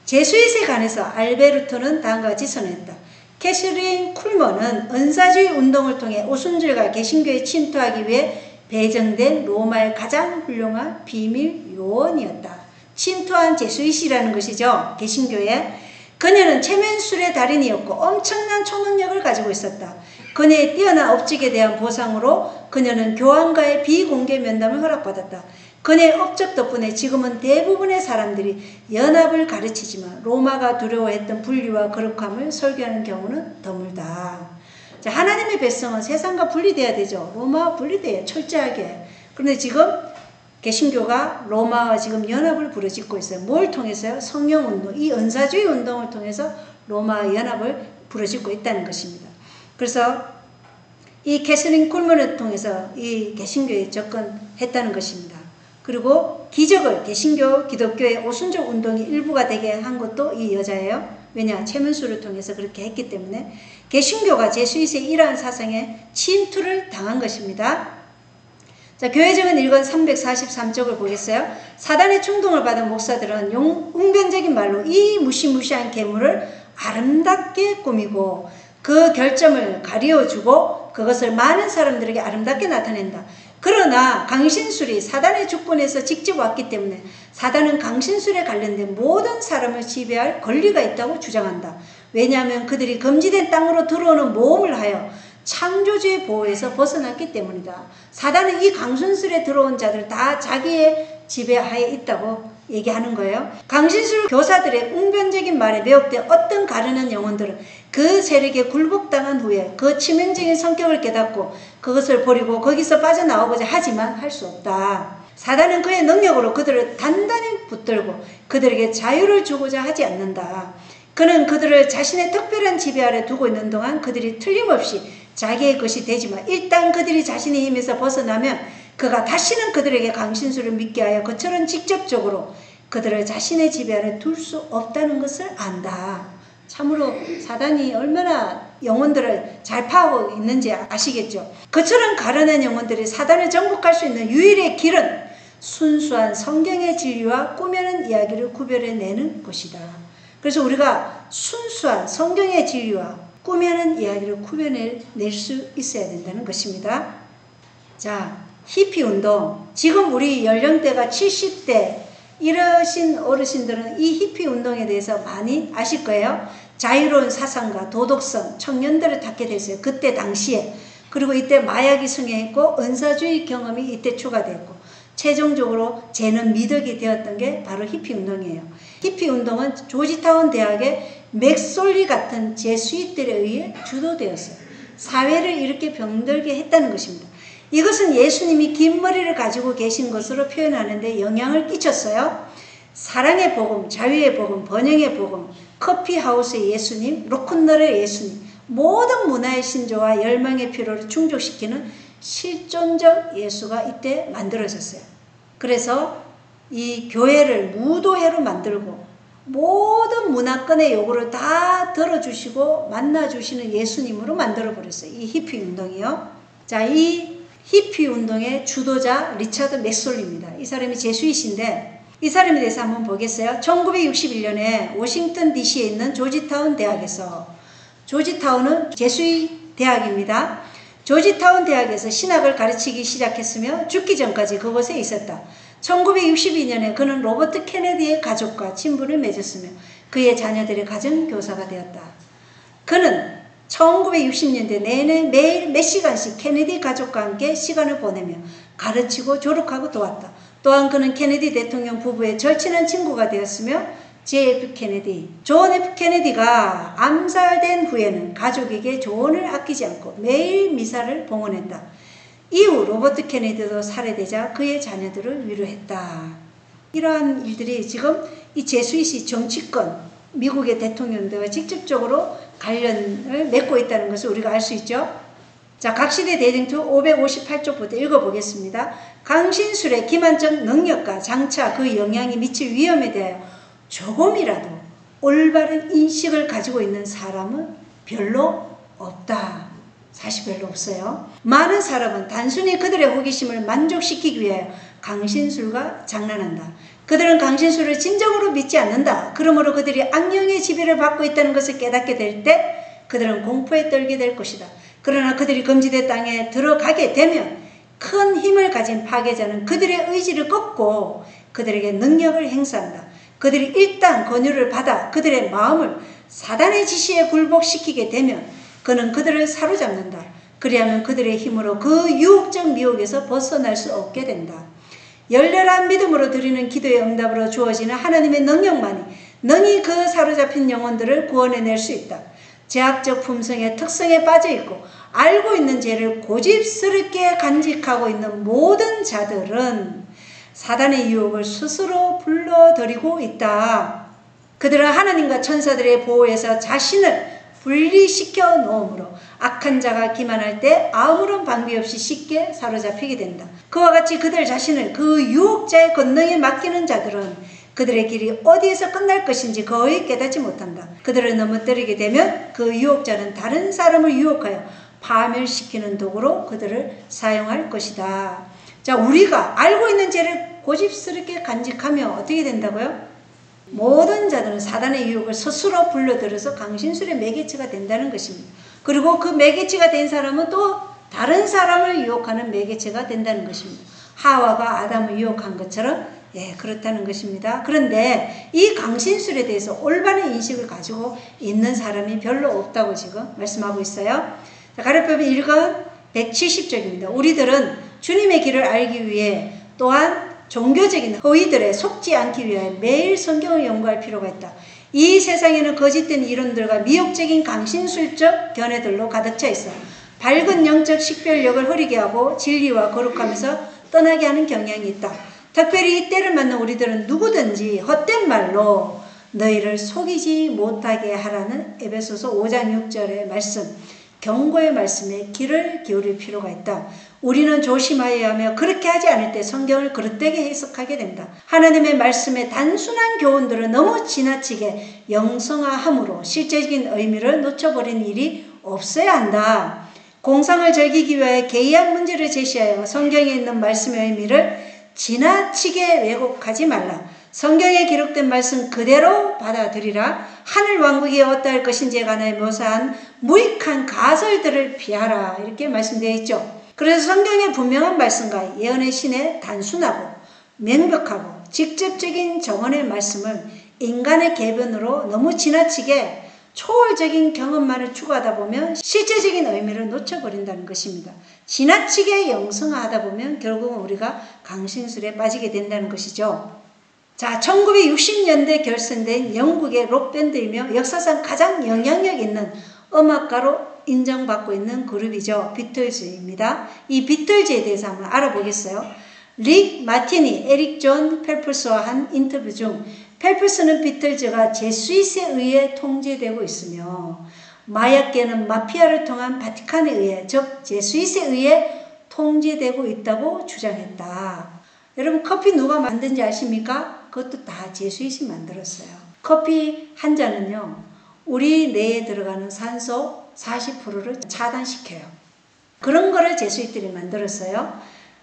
제수잇에 관해서 알베르토는 다음과 같이 선언했다. 캐서린 쿨먼은 은사주의 운동을 통해 오순절과 개신교에 침투하기 위해 배정된 로마의 가장 훌륭한 비밀 요원이었다. 침투한 제수잇이라는 것이죠. 개신교에. 그녀는 체면술의 달인이었고 엄청난 초능력을 가지고 있었다. 그녀의 뛰어난 업적에 대한 보상으로 그녀는 교황과의 비공개 면담을 허락받았다. 그녀의 업적 덕분에 지금은 대부분의 사람들이 연합을 가르치지만 로마가 두려워했던 분리와 거룩함을 설교하는 경우는 드물다. 자, 하나님의 백성은 세상과 분리돼야 되죠. 로마와 분리돼야 철저하게. 그런데 지금 개신교가 로마와 지금 연합을 부르짖고 있어요. 뭘 통해서요? 성령운동, 이 은사주의 운동을 통해서 로마와 연합을 부르짖고 있다는 것입니다. 그래서 이 캐서린 쿨먼을 통해서 이 개신교에 접근했다는 것입니다. 그리고 기적을 개신교 기독교의 오순절 운동의 일부가 되게 한 것도 이 여자예요. 왜냐? 체면수를 통해서 그렇게 했기 때문에 개신교가 제수잇의 이러한 사상에 침투를 당한 것입니다. 자, 교회적인 일권 343쪽을 보겠어요. 사단의 충동을 받은 목사들은 웅변적인 말로 이 무시무시한 괴물을 아름답게 꾸미고 그 결점을 가리워주고 그것을 많은 사람들에게 아름답게 나타낸다. 그러나 강신술이 사단의 주권에서 직접 왔기 때문에 사단은 강신술에 관련된 모든 사람을 지배할 권리가 있다고 주장한다. 왜냐하면 그들이 금지된 땅으로 들어오는 모험을 하여 창조주의 보호에서 벗어났기 때문이다. 사단은 이 강신술에 들어온 자들 다 자기의 지배하에 있다고 얘기하는 거예요. 강신술 교사들의 웅변적인 말에 매혹된 어떤 가르는 영혼들은 그 세력에 굴복당한 후에 그 치명적인 성격을 깨닫고 그것을 버리고 거기서 빠져나오고자 하지만 할 수 없다. 사단은 그의 능력으로 그들을 단단히 붙들고 그들에게 자유를 주고자 하지 않는다. 그는 그들을 자신의 특별한 지배 아래 두고 있는 동안 그들이 틀림없이 자기의 것이 되지만 일단 그들이 자신의 힘에서 벗어나면 그가 다시는 그들에게 강신술을 믿게 하여 그처럼 직접적으로 그들을 자신의 지배 아래 둘 수 없다는 것을 안다. 참으로 사단이 얼마나 영혼들을 잘 파악하고 있는지 아시겠죠? 그처럼 가련한 영혼들이 사단을 정복할 수 있는 유일의 길은 순수한 성경의 진리와 꾸며낸 이야기를 구별해내는 것이다. 그래서 우리가 순수한 성경의 진리와 꾸며낸 이야기를 구별해낼 수 있어야 된다는 것입니다. 자, 히피 운동. 지금 우리 연령대가 70대 이러신 어르신들은 이 히피 운동에 대해서 많이 아실 거예요. 자유로운 사상과 도덕성, 청년들을 갖게 됐어요. 그때 당시에. 그리고 이때 마약이 승행했고 은사주의 경험이 이때 추가됐고 최종적으로 쟤는 미덕이 되었던 게 바로 히피 운동이에요. 히피 운동은 조지타운 대학의 맥솔리 같은 제수잇들에 의해 주도되었어요. 사회를 이렇게 병들게 했다는 것입니다. 이것은 예수님이 긴 머리를 가지고 계신 것으로 표현하는 데 영향을 끼쳤어요. 사랑의 복음, 자유의 복음, 번영의 복음, 커피하우스의 예수님, 로큰롤의 예수님, 모든 문화의 신조와 열망의 필요를 충족시키는 실존적 예수가 이때 만들어졌어요. 그래서 이 교회를 무도회로 만들고 모든 문화권의 요구를 다 들어주시고 만나주시는 예수님으로 만들어버렸어요. 이 히피 운동이요. 자, 이 히피 운동의 주도자 리차드 맥솔리입니다. 이 사람이 제수잇인데 이 사람에 대해서 한번 보겠어요. 1961년에 워싱턴 DC에 있는 조지타운 대학에서, 조지타운은 제수잇 대학입니다. 조지타운 대학에서 신학을 가르치기 시작했으며 죽기 전까지 그곳에 있었다. 1962년에 그는 로버트 케네디의 가족과 친분을 맺었으며 그의 자녀들의 가정교사가 되었다. 그는 1960년대 내내 매일 몇 시간씩 케네디 가족과 함께 시간을 보내며 가르치고 졸업하고 도왔다. 또한 그는 케네디 대통령 부부의 절친한 친구가 되었으며 JF 케네디, 존 F 케네디가 암살된 후에는 가족에게 조언을 아끼지 않고 매일 미사를 봉헌했다. 이후 로버트 케네디도 살해되자 그의 자녀들을 위로했다. 이러한 일들이 지금 이 제수잇이 정치권, 미국의 대통령들과 직접적으로 관련을 맺고 있다는 것을 우리가 알 수 있죠. 자, 각시대 대쟁투 558쪽부터 읽어보겠습니다. 강신술의 기만적 능력과 장차 그 영향이 미칠 위험에 대하여 조금이라도 올바른 인식을 가지고 있는 사람은 별로 없다. 사실 별로 없어요. 많은 사람은 단순히 그들의 호기심을 만족시키기 위하여 강신술과 장난한다. 그들은 강신술을 진정으로 믿지 않는다. 그러므로 그들이 악령의 지배를 받고 있다는 것을 깨닫게 될 때 그들은 공포에 떨게 될 것이다. 그러나 그들이 금지된 땅에 들어가게 되면 큰 힘을 가진 파괴자는 그들의 의지를 꺾고 그들에게 능력을 행사한다. 그들이 일단 권유를 받아 그들의 마음을 사단의 지시에 굴복시키게 되면 그는 그들을 사로잡는다. 그리하면 그들의 힘으로 그 유혹적 미혹에서 벗어날 수 없게 된다. 열렬한 믿음으로 드리는 기도의 응답으로 주어지는 하나님의 능력만이 능히 그 사로잡힌 영혼들을 구원해낼 수 있다. 제약적 품성의 특성에 빠져있고 알고 있는 죄를 고집스럽게 간직하고 있는 모든 자들은 사단의 유혹을 스스로 불러들이고 있다. 그들은 하나님과 천사들의 보호에서 자신을 분리시켜 놓음으로 악한 자가 기만할 때 아무런 방비 없이 쉽게 사로잡히게 된다. 그와 같이 그들 자신을 그 유혹자의 권능에 맡기는 자들은 그들의 길이 어디에서 끝날 것인지 거의 깨닫지 못한다. 그들을 넘어뜨리게 되면 그 유혹자는 다른 사람을 유혹하여 파멸시키는 도구로 그들을 사용할 것이다. 자, 우리가 알고 있는 죄를 고집스럽게 간직하며 어떻게 된다고요? 모든 자들은 사단의 유혹을 스스로 불러들여서 강신술의 매개체가 된다는 것입니다. 그리고 그 매개체가 된 사람은 또 다른 사람을 유혹하는 매개체가 된다는 것입니다. 하와가 아담을 유혹한 것처럼 그렇다는 것입니다. 그런데 이 강신술에 대해서 올바른 인식을 가지고 있는 사람이 별로 없다고 지금 말씀하고 있어요. 가르법이 1권 170쪽입니다. 우리들은 주님의 길을 알기 위해 또한 종교적인 허위들에 속지 않기 위해 매일 성경을 연구할 필요가 있다. 이 세상에는 거짓된 이론들과 미혹적인 강신술적 견해들로 가득 차 있어 밝은 영적 식별력을 흐리게 하고 진리와 거룩하면서 떠나게 하는 경향이 있다. 특별히 이때를 맞는 우리들은 누구든지 헛된 말로 너희를 속이지 못하게 하라는 에베소서 5장 6절의 말씀, 경고의 말씀에 귀를 기울일 필요가 있다. 우리는 조심하여야 하며 그렇게 하지 않을 때 성경을 그릇되게 해석하게 된다. 하나님의 말씀의 단순한 교훈들은 너무 지나치게 영성화함으로 실제적인 의미를 놓쳐버리는 일이 없어야 한다. 공상을 즐기기 위해 개의한 문제를 제시하여 성경에 있는 말씀의 의미를 지나치게 왜곡하지 말라. 성경에 기록된 말씀 그대로 받아들이라. 하늘 왕국이 어떠할 것인지에 관하여 묘사한 무익한 가설들을 피하라. 이렇게 말씀되어 있죠. 그래서 성경의 분명한 말씀과 예언의 신의 단순하고 명백하고 직접적인 정언의 말씀을 인간의 계변으로 너무 지나치게 초월적인 경험만을 추구하다 보면 실제적인 의미를 놓쳐버린다는 것입니다. 지나치게 영성화하다 보면 결국은 우리가 강신술에 빠지게 된다는 것이죠. 자, 1960년대 결성된 영국의 록밴드이며 역사상 가장 영향력 있는 음악가로 인정받고 있는 그룹이죠. 비틀즈입니다. 이 비틀즈에 대해서 한번 알아보겠어요. 릭 마티니, 에릭 존 펠프스와 한 인터뷰 중 펠프스는 비틀즈가 제스윗에 의해 통제되고 있으며 마약계는 마피아를 통한 바티칸에 의해, 즉 제스윗에 의해 통제되고 있다고 주장했다. 여러분, 커피 누가 만든지 아십니까? 그것도 다 제스윗이 만들었어요. 커피 한 잔은요, 우리 뇌에 들어가는 산소 40%를 차단시켜요. 그런 거를 제스윗들이 만들었어요.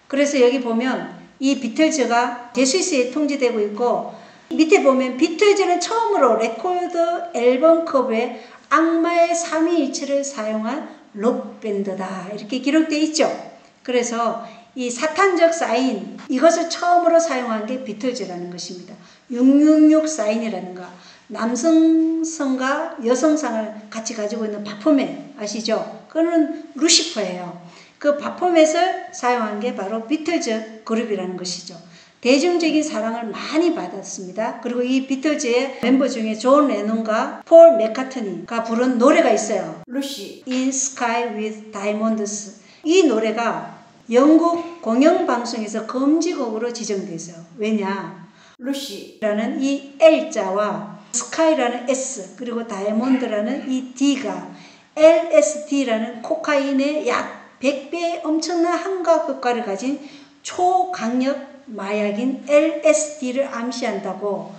그래서 여기 보면 이 비틀즈가 제스윗에 통제되고 있고, 밑에 보면 비틀즈는 처음으로 레코드 앨범 커버에 악마의 삼위일체를 사용한 록밴드다. 이렇게 기록되어 있죠. 그래서 이 사탄적 사인, 이것을 처음으로 사용한 게 비틀즈라는 것입니다. 666 사인이라든가 남성성과 여성상을 같이 가지고 있는 바포멧 아시죠? 그거는 루시퍼예요. 그 바포멧을 사용한 게 바로 비틀즈 그룹이라는 것이죠. 대중적인 사랑을 많이 받았습니다. 그리고 이 비틀즈의 멤버 중에 존 레논과 폴 맥카트니가 부른 노래가 있어요. 루시 In Sky with Diamonds. 이 노래가 영국 공영방송에서 금지곡으로 지정되어 있어요. 왜냐? 루시라는 이 L자와 스카이라는 S 그리고 다이아몬드라는 이 D가 LSD라는 코카인의 약 100배의 엄청난 항각 효과를 가진 초강력 마약인 LSD를 암시한다고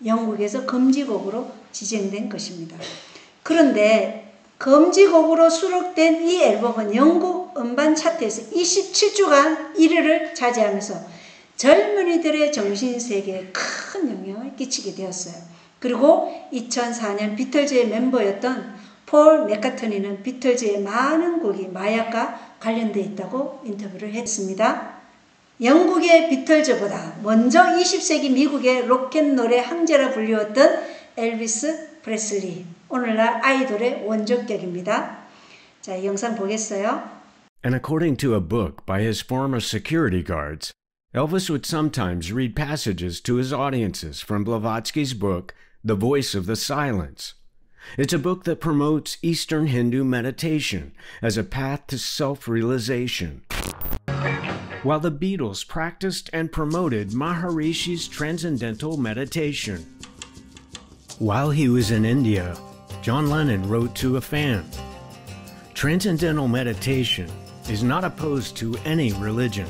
영국에서 금지곡으로 지정된 것입니다. 그런데 금지곡으로 수록된 이 앨범은 영국 음반 차트에서 27주간 1위를 차지하면서 젊은이들의 정신세계에 큰 영향을 끼치게 되었어요. 그리고 2004년 비틀즈의 멤버였던 폴 맥카트니는 비틀즈의 많은 곡이 마약과 관련되어 있다고 인터뷰를 했습니다. 영국의 비틀즈보다 먼저 20세기 미국의 로켓롤의 황제라 불리웠던 엘비스 프레슬리, 오늘날 아이돌의 원조격입니다. 자, 이 영상 보겠어요? And according to a book by his former security guards, Elvis would sometimes read passages to his audiences from Blavatsky's book, The Voice of the Silence. It's a book that promotes Eastern Hindu meditation as a path to self-realization. While the Beatles practiced and promoted Maharishi's transcendental meditation. While he was in India, John Lennon wrote to a fan, "Transcendental meditation is not opposed to any religion.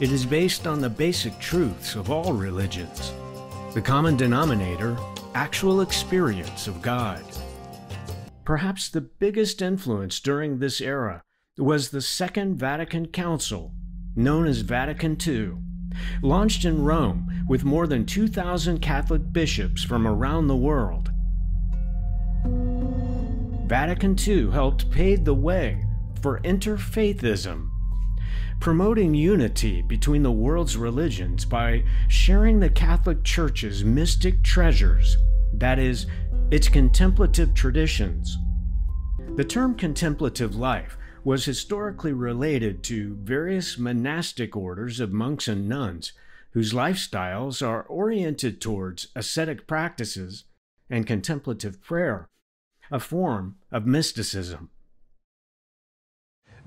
It is based on the basic truths of all religions. The common denominator, actual experience of God." Perhaps the biggest influence during this era was the Second Vatican Council, known as Vatican II, launched in Rome with more than 2,000 Catholic bishops from around the world. Vatican II helped pave the way for interfaithism, promoting unity between the world's religions by sharing the Catholic Church's mystic treasures, that is, its contemplative traditions. The term contemplative life was historically related to various monastic orders of monks and nuns whose lifestyles are oriented towards ascetic practices and contemplative prayer, a form of mysticism.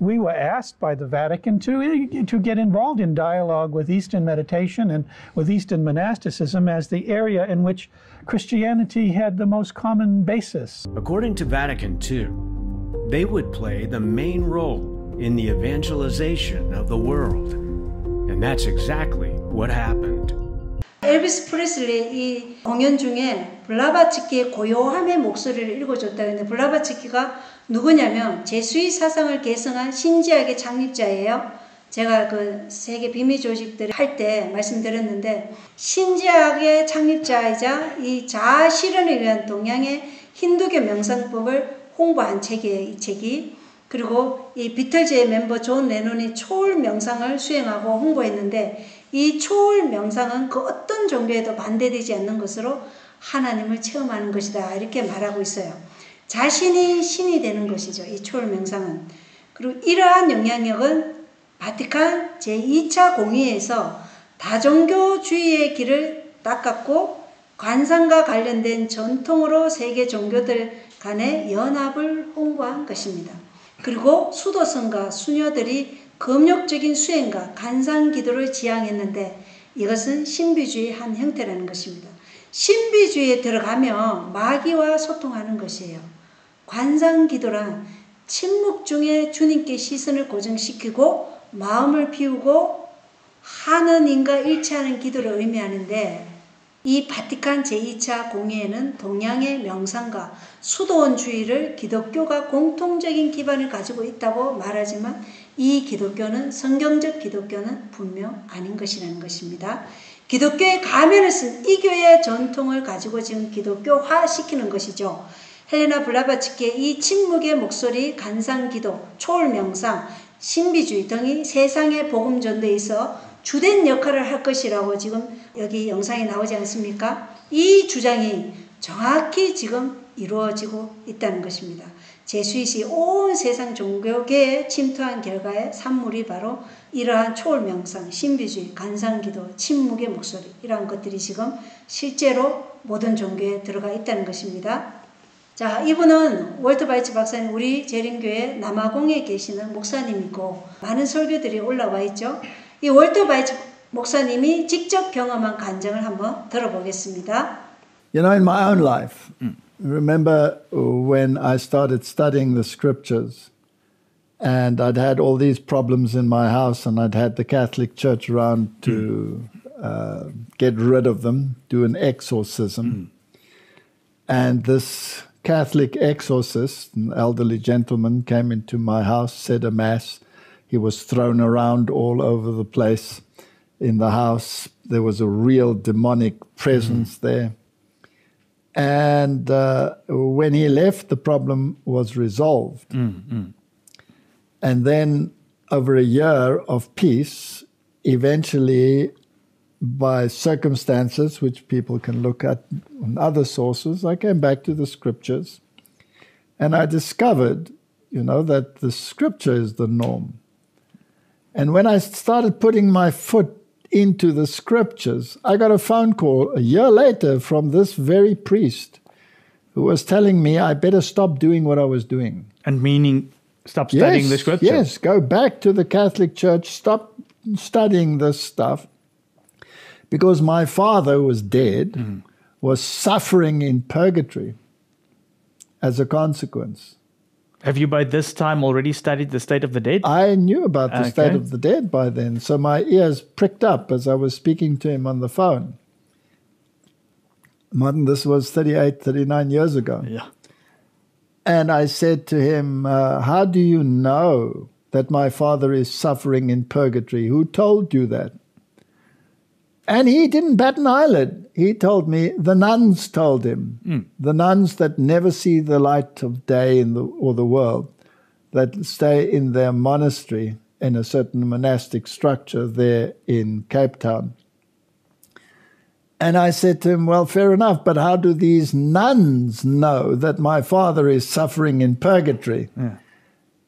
We were asked by the Vatican to get involved in dialogue with Eastern meditation and with Eastern monasticism as the area in which Christianity had the most common basis. According to Vatican II, they would play the main role in the evangelization of the world. And that's exactly what happened. 엘비스 프레슬리 이 공연 중에 블라바츠키의 고요함의 목소리를 읽어줬다. 근데 블라바츠키가 누구냐면 제수의 사상을 계승한 신지학의 창립자예요. 제가 그 세계 비밀 조직들 할 때 말씀드렸는데 신지학의 창립자이자 이 자아 실현을 위한 동양의 힌두교 명상법을 홍보한 책이에요. 이 책이. 그리고 이 비틀즈의 멤버 존 레논이 초월 명상을 수행하고 홍보했는데 이 초월 명상은 그 어떤 종교에도 반대되지 않는 것으로 하나님을 체험하는 것이다. 이렇게 말하고 있어요. 자신이 신이 되는 것이죠. 이 초월 명상은. 그리고 이러한 영향력은 바티칸 제2차 공의회에서 다종교주의의 길을 닦았고 관상과 관련된 전통으로 세계 종교들 간의 연합을 홍보한 것입니다. 그리고 수도승과 수녀들이 금욕적인 수행과 간상기도를 지향했는데 이것은 신비주의의 한 형태라는 것입니다. 신비주의에 들어가면 마귀와 소통하는 것이에요. 관상기도란 침묵 중에 주님께 시선을 고정시키고 마음을 비우고 하느님과 일치하는 기도를 의미하는데 이 바티칸 제2차 공의회는 동양의 명상과 수도원주의를 기독교가 공통적인 기반을 가지고 있다고 말하지만 이 기독교는 성경적 기독교는 분명 아닌 것이라는 것입니다. 기독교의 가면을 쓴 이교의 전통을 가지고 지금 기독교화시키는 것이죠. 헬레나 블라바츠키의 이 침묵의 목소리, 간상기도, 초월명상, 신비주의 등이 세상의 복음전도에 있어 주된 역할을 할 것이라고 지금 여기 영상에 나오지 않습니까? 이 주장이 정확히 지금 이루어지고 있다는 것입니다. 제수잇이 온 세상 종교계에 침투한 결과의 산물이 바로 이러한 초월명상, 신비주의, 간상기도, 침묵의 목소리 이러한 것들이 지금 실제로 모든 종교에 들어가 있다는 것입니다. 자, 이분은 월터 바이츠 박사님, 우리 재림교회 남아공에 계시는 목사님이고 많은 설교들이 올라와 있죠. 이 월터 바이츠 목사님이 직접 경험한 간증을 한번 들어보겠습니다. You know, in my own life, remember when I started studying the scriptures, And I'd had all these problems in my house, and I'd had the Catholic Church around to get rid of them, do an exorcism. And this Catholic exorcist, an elderly gentleman, came into my house, said a mass. He was thrown around all over the place in the house. There was a real demonic presence there. And when he left, the problem was resolved. And then over a year of peace, eventually, by circumstances which people can look at in other sources, I came back to the scriptures. And I discovered, that the scripture is the norm. And when I started putting my foot into the scriptures, I got a phone call a year later from this very priest who was telling me I better stop doing what I was doing. And meaning stop studying the scripture? Yes, go back to the Catholic Church, stop studying this stuff, because my father, who was dead, was suffering in purgatory as a consequence. Have you by this time already studied the state of the dead? I knew about the state of the dead by then, so my ears pricked up as I was speaking to him on the phone. Martin, this was 38, 39 years ago. Yeah. And I said to him, how do you know that my father is suffering in purgatory? Who told you that? And he didn't bat an eyelid. He told me, the nuns told him. The nuns that never see the light of day or the world, that stay in their monastery in a certain monastic structure there in Cape Town. And I said to him, well, fair enough, but how do these nuns know that my father is suffering in purgatory? Yeah.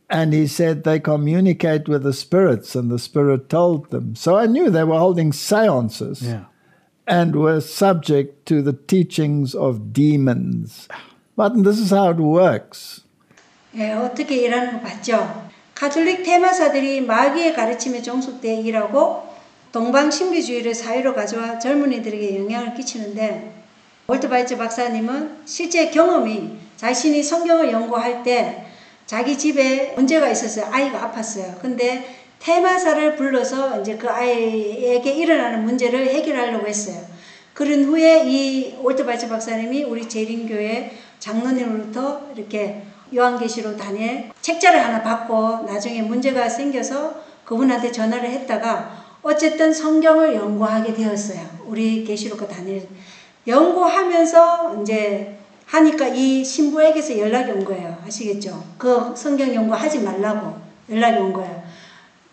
And he said they communicate with the spirits, and the spirit told them. So I knew they were holding seances and were subject to the teachings of demons. But this is how it works. 예, 어떻게 일하는 거 봤죠? 가톨릭 테마사들이 마귀의 가르침에 종속되어 일하고 동방신비주의를 사회로 가져와 젊은이들에게 영향을 끼치는데, 월트 바이처 박사님은 실제 경험이 자신이 성경을 연구할 때 자기 집에 문제가 있었어요. 아이가 아팠어요. 근데 테마사를 불러서 이제 그 아이에게 일어나는 문제를 해결하려고 했어요. 그런 후에 이 월트 바이처 박사님이 우리 재림교회 장로님으로부터 이렇게 요한계시록 다니엘 책자를 하나 받고 나중에 문제가 생겨서 그분한테 전화를 했다가 어쨌든 성경을 연구하게 되었어요. 우리 계시록과 다니엘 연구하면서 이제 하니까 이 신부에게서 연락이 온 거예요. 아시겠죠? 그 성경 연구하지 말라고 연락이 온 거예요.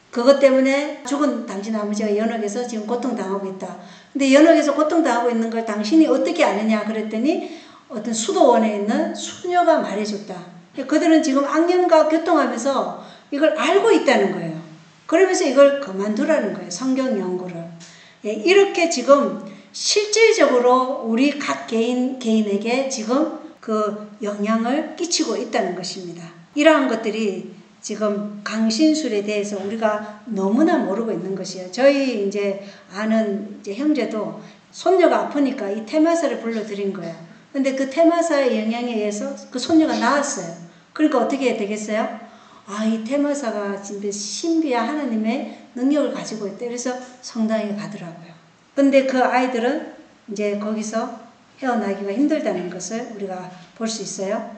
그것 때문에 죽은 당신 아버지가 연옥에서 지금 고통당하고 있다. 근데 연옥에서 고통당하고 있는 걸 당신이 어떻게 아느냐 그랬더니 어떤 수도원에 있는 수녀가 말해줬다. 그들은 지금 악령과 교통하면서 이걸 알고 있다는 거예요. 그러면서 이걸 그만두라는 거예요. 성경 연구를. 예, 이렇게 지금 실질적으로 우리 각 개인에게 지금 그 영향을 끼치고 있다는 것입니다. 이러한 것들이 지금 강신술에 대해서 우리가 너무나 모르고 있는 것이에요. 저희 이제 아는 이제 형제도 손녀가 아프니까 이 테마사를 불러드린 거예요. 근데 그 테마사의 영향에 의해서 그 손녀가 나았어요. 그러니까 어떻게 되겠어요? 아, 이 테마사가 진짜 신비한 하나님의 능력을 가지고 있다. 그래서 성당에 가더라고요. 근데 그 아이들은 이제 거기서 헤어나기가 힘들다는 것을 우리가 볼 수 있어요.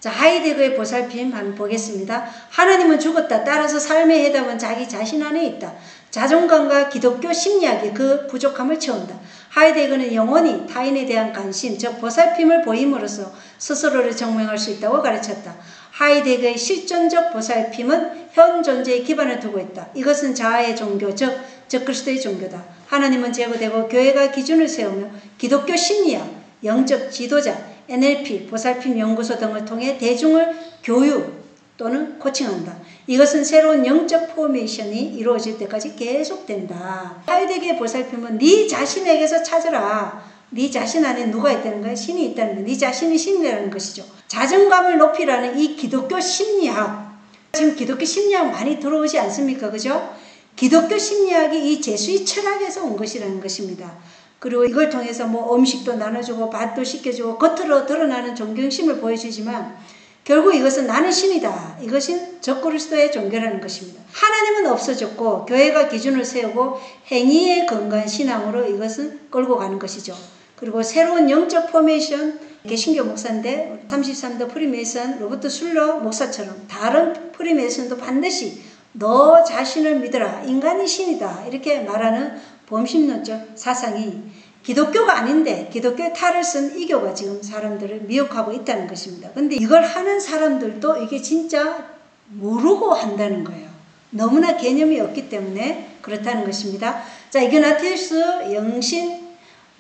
자, 하이데거의 보살핌 한번 보겠습니다. 하나님은 죽었다. 따라서 삶의 해답은 자기 자신 안에 있다. 자존감과 기독교 심리학이 그 부족함을 채운다. 하이데거는 영원히 타인에 대한 관심, 즉 보살핌을 보임으로써 스스로를 증명할 수 있다고 가르쳤다. 하이데거의 실존적 보살핌은 현 존재에 기반을 두고 있다. 이것은 자아의 종교, 즉 그리스도의 종교다. 하나님은 제거되고 교회가 기준을 세우며 기독교 심리학, 영적 지도자, NLP, 보살핌 연구소 등을 통해 대중을 교육 또는 코칭한다. 이것은 새로운 영적 포메이션이 이루어질 때까지 계속된다. 하이데거의 보살핌은 네 자신에게서 찾으라. 네 자신 안에 누가 있다는 거야? 신이 있다는 거야. 네 자신이 신이라는 것이죠. 자존감을 높이라는 이 기독교 심리학. 지금 기독교 심리학 많이 들어오지 않습니까? 그죠? 기독교 심리학이 이 제수의 철학에서 온 것이라는 것입니다. 그리고 이걸 통해서 뭐 음식도 나눠주고 밭도 씻겨주고 겉으로 드러나는 존경심을 보여주지만 결국 이것은 나는 신이다. 이것이 적그리스도의 종교라는 것입니다. 하나님은 없어졌고 교회가 기준을 세우고 행위에 근거한 신앙으로 이것은 끌고 가는 것이죠. 그리고 새로운 영적 포메이션, 개신교 목사인데 33도 프리메이슨 로버트 술러 목사처럼 다른 프리메이슨도 반드시 너 자신을 믿어라. 인간이 신이다. 이렇게 말하는 범신론적 사상이 기독교가 아닌데 기독교의 탈을 쓴 이교가 지금 사람들을 미혹하고 있다는 것입니다. 근데 이걸 하는 사람들도 이게 진짜 모르고 한다는 거예요. 너무나 개념이 없기 때문에 그렇다는 것입니다. 자, 이그나티우스 영신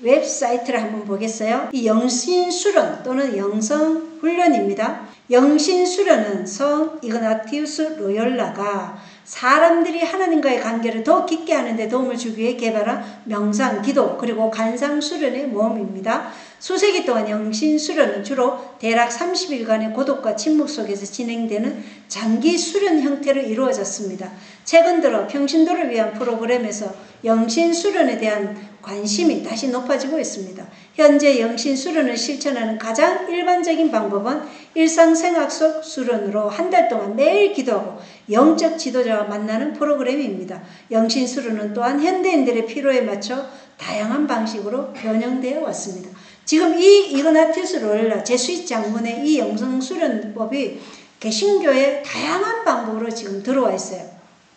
웹사이트를 한번 보겠어요. 이 영신수련 또는 영성훈련입니다. 영신수련은 성 이그나티우스 로열라가 사람들이 하나님과의 관계를 더 깊게 하는 데 도움을 주기 위해 개발한 명상, 기도, 그리고 간상수련의 모험입니다. 수세기 동안 영신수련은 주로 대략 30일간의 고독과 침묵 속에서 진행되는 장기 수련 형태로 이루어졌습니다. 최근 들어 평신도를 위한 프로그램에서 영신수련에 대한 관심이 다시 높아지고 있습니다. 현재 영신수련을 실천하는 가장 일반적인 방법은 일상생활 속 수련으로 한 달 동안 매일 기도하고 영적 지도자와 만나는 프로그램입니다. 영신수련은 또한 현대인들의 필요에 맞춰 다양한 방식으로 변형되어 왔습니다. 지금 이 이그나티우스 로열라 제수잇 장군의 이 영성수련법이 개신교의 다양한 방법으로 지금 들어와 있어요.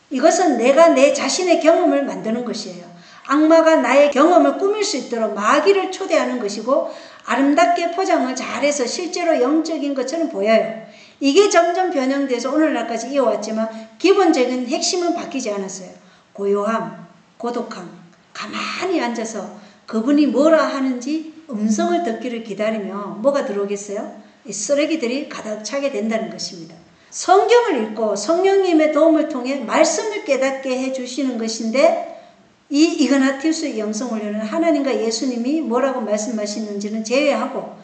이것은 내가 내 자신의 경험을 만드는 것이에요. 악마가 나의 경험을 꾸밀 수 있도록 마귀를 초대하는 것이고 아름답게 포장을 잘해서 실제로 영적인 것처럼 보여요. 이게 점점 변형돼서 오늘날까지 이어왔지만 기본적인 핵심은 바뀌지 않았어요. 고요함, 고독함, 가만히 앉아서 그분이 뭐라 하는지 음성을 듣기를 기다리며 뭐가 들어오겠어요? 이 쓰레기들이 가득 차게 된다는 것입니다. 성경을 읽고 성령님의 도움을 통해 말씀을 깨닫게 해주시는 것인데 이 이그나티우스 영성훈련은 하나님과 예수님이 뭐라고 말씀하시는지는 제외하고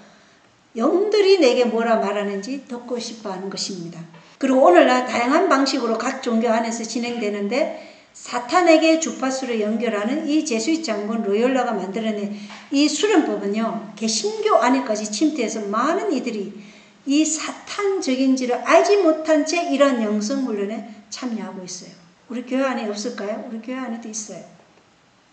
영들이 내게 뭐라 말하는지 듣고 싶어 하는 것입니다. 그리고 오늘날 다양한 방식으로 각 종교 안에서 진행되는데 사탄에게 주파수를 연결하는 이 제수잇 장군 로열라가 만들어낸 이 수련법은요, 개신교 안에까지 침투해서 많은 이들이 이 사탄적인지를 알지 못한 채 이러한 영성훈련에 참여하고 있어요. 우리 교회 안에 없을까요? 우리 교회 안에도 있어요.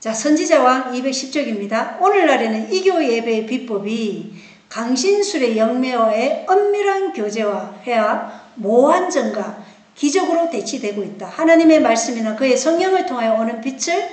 자, 선지자왕 210쪽입니다. 오늘날에는 이교 예배의 비법이 강신술의 영매와의 엄밀한 교제와 회합, 모호한 전가, 기적으로 대치되고 있다. 하나님의 말씀이나 그의 성령을 통하여 오는 빛을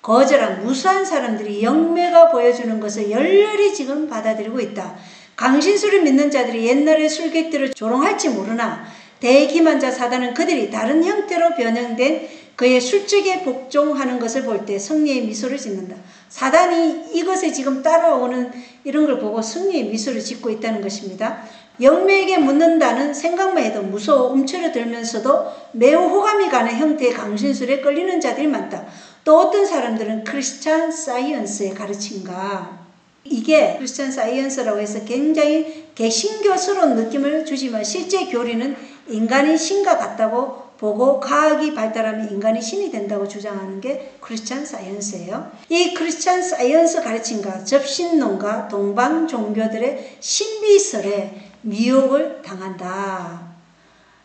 거절한 무수한 사람들이 영매가 보여주는 것을 열렬히 지금 받아들이고 있다. 강신술을 믿는 자들이 옛날의 술객들을 조롱할지 모르나 대기만자 사단은 그들이 다른 형태로 변형된 그의 술적에 복종하는 것을 볼 때 승리의 미소를 짓는다. 사단이 이것에 지금 따라오는 이런 걸 보고 승리의 미소를 짓고 있다는 것입니다. 영매에게 묻는다는 생각만 해도 무서워 움츠러들면서도 매우 호감이 가는 형태의 강신술에 끌리는 자들이 많다. 또 어떤 사람들은 크리스찬 사이언스의 가르침과 이게 크리스찬 사이언스라고 해서 굉장히 개신교스러운 느낌을 주지만 실제 교리는 인간이 신과 같다고 보고 과학이 발달하면 인간이 신이 된다고 주장하는 게 크리스찬 사이언스예요. 이 크리스찬 사이언스 가르침과 접신론과 동방 종교들의 신비설에 미혹을 당한다.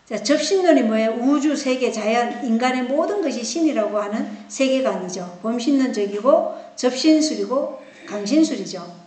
자, 접신론이 뭐예요? 우주, 세계, 자연, 인간의 모든 것이 신이라고 하는 세계관이죠. 범신론적이고 접신술이고 강신술이죠.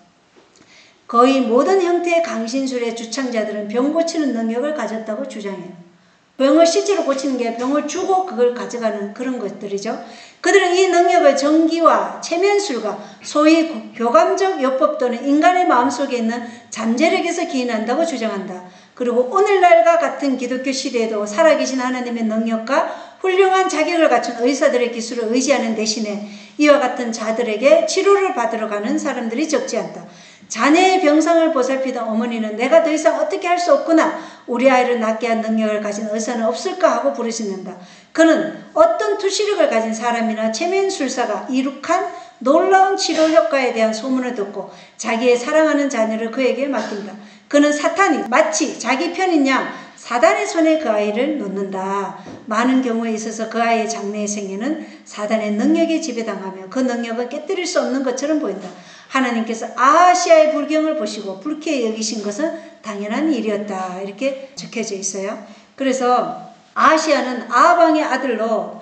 거의 모든 형태의 강신술의 주창자들은 병 고치는 능력을 가졌다고 주장해요. 병을 실제로 고치는 게 병을 주고 그걸 가져가는 그런 것들이죠. 그들은 이 능력을 전기와 체면술과 소위 교감적 요법 또는 인간의 마음속에 있는 잠재력에서 기인한다고 주장한다. 그리고 오늘날과 같은 기독교 시대에도 살아계신 하나님의 능력과 훌륭한 자격을 갖춘 의사들의 기술을 의지하는 대신에 이와 같은 자들에게 치료를 받으러 가는 사람들이 적지 않다. 자녀의 병상을 보살피던 어머니는 내가 더 이상 어떻게 할 수 없구나. 우리 아이를 낫게 한 능력을 가진 의사는 없을까 하고 부르짖는다. 그는 어떤 투시력을 가진 사람이나 체면술사가 이룩한 놀라운 치료 효과에 대한 소문을 듣고 자기의 사랑하는 자녀를 그에게 맡긴다. 그는 사탄이 마치 자기 편인 양 사단의 손에 그 아이를 놓는다. 많은 경우에 있어서 그 아이의 장래의 생애는 사단의 능력에 지배당하며 그 능력을 깨뜨릴 수 없는 것처럼 보인다. 하나님께서 아시아의 불경을 보시고 불쾌히 여기신 것은 당연한 일이었다. 이렇게 적혀져 있어요. 그래서 아시아는 아방의 아들로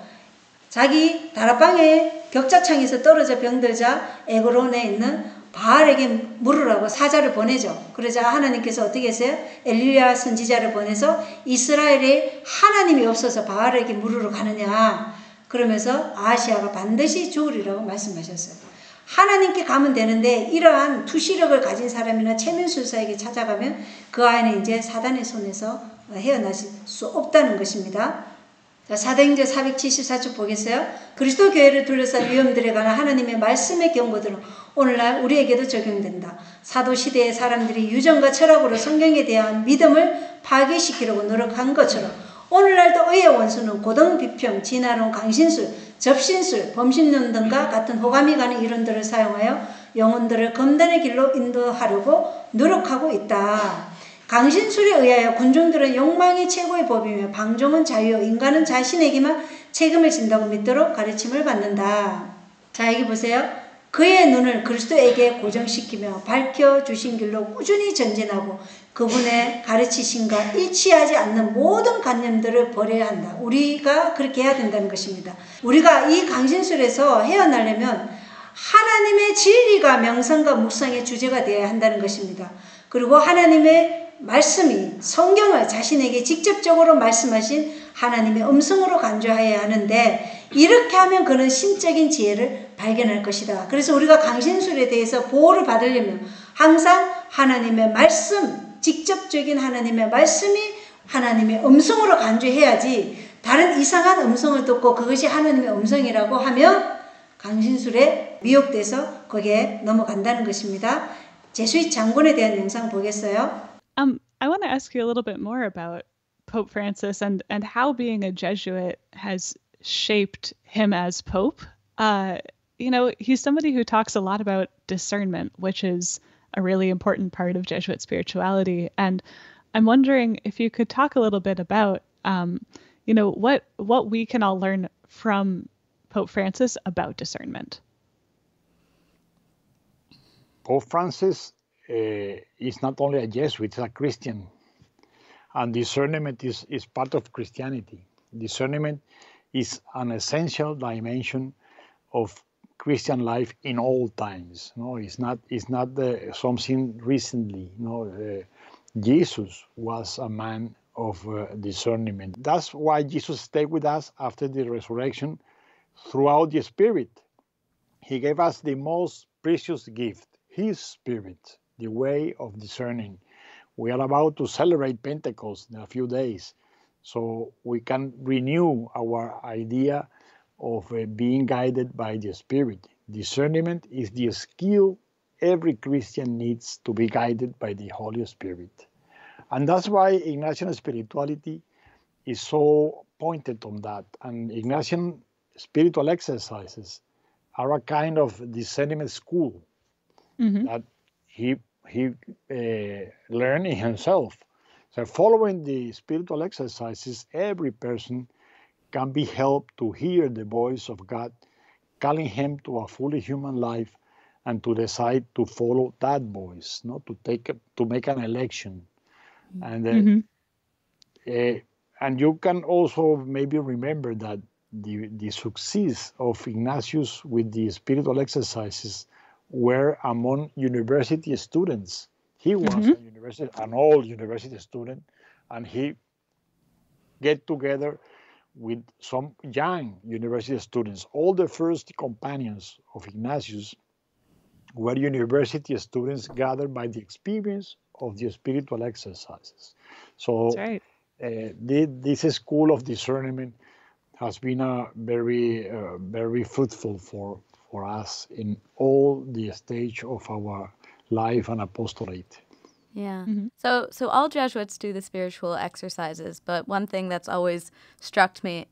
자기 다락방의 격자창에서 떨어져 병들자 에그론에 있는 바알에게 물으라고 사자를 보내죠. 그러자 하나님께서 어떻게 했어요? 엘리야 선지자를 보내서 이스라엘에 하나님이 없어서 바알에게 물으러 가느냐. 그러면서 아시아가 반드시 죽으리라고 말씀하셨어요. 하나님께 가면 되는데 이러한 투시력을 가진 사람이나 체면술사에게 찾아가면 그 아이는 이제 사단의 손에서 헤어나실 수 없다는 것입니다. 자, 사도행전 474쪽 보겠어요? 그리스도 교회를 둘러싼 위험들에 관한 하나님의 말씀의 경고들은 오늘날 우리에게도 적용된다. 사도 시대의 사람들이 유전과 철학으로 성경에 대한 믿음을 파괴시키려고 노력한 것처럼 오늘날도 의의 원수는 고등 비평, 진화론, 강신술, 접신술, 범신론 등과 같은 호감이 가는 이론들을 사용하여 영혼들을 검단의 길로 인도하려고 노력하고 있다. 강신술에 의하여 군중들은 욕망이 최고의 법이며 방종은 자유, 인간은 자신에게만 책임을 진다고 믿도록 가르침을 받는다. 자, 여기 보세요. 그의 눈을 그리스도에게 고정시키며 밝혀주신 길로 꾸준히 전진하고 그분의 가르치심과 일치하지 않는 모든 관념들을 버려야 한다. 우리가 그렇게 해야 된다는 것입니다. 우리가 이 강신술에서 헤어나려면 하나님의 진리가 명상과 묵상의 주제가 되어야 한다는 것입니다. 그리고 하나님의 말씀이 성경을 자신에게 직접적으로 말씀하신 하나님의 음성으로 간주하여야 하는데 이렇게 하면 그는 신적인 지혜를 발견할 것이다. 그래서 우리가 강신술에 대해서 보호를 받으려면 항상 하나님의 말씀, 직접적인 하나님의 말씀이 하나님의 음성으로 간주해야지 다른 이상한 음성을 듣고 그것이 하나님의 음성이라고 하면 강신술에 미혹돼서 거기에 넘어간다는 것입니다. 제수잇 장군에 대한 영상 보겠어요? I want to ask you a little bit more about Pope Francis and how being a Jesuit has shaped him as Pope. He's somebody who talks a lot about discernment, which is a really important part of Jesuit spirituality. And I'm wondering if you could talk a little bit about, what we can all learn from Pope Francis about discernment. Pope Francis is not only a Jesuit, he's a Christian. And discernment is part of Christianity. Discernment is an essential dimension of Christian life in all times. No, it's not something recently. No, Jesus was a man of discernment. That's why Jesus stayed with us after the resurrection throughout the Spirit. He gave us the most precious gift, His Spirit, the way of discerning. We are about to celebrate Pentecost in a few days, so we can renew our idea of being guided by the Spirit. Discernment is the skill every Christian needs to be guided by the Holy Spirit. And that's why Ignatian spirituality is so pointed on that. And Ignatian spiritual exercises are a kind of discernment school that he learned in himself. So following the spiritual exercises, every person can be helped to hear the voice of God, calling him to a fully human life and to decide to follow that voice, not to make an election. And you can also maybe remember that the success of Ignatius with the spiritual exercises were among university students. He was an old university student, and he get together with some young university students. All the first companions of Ignatius were university students gathered by the experience of the spiritual exercises. So that's right. This school of discernment has been a very fruitful for us in all the stage of our life and apostolate. Yeah. So all Jesuits do the spiritual exercises, but one thing that's always struck me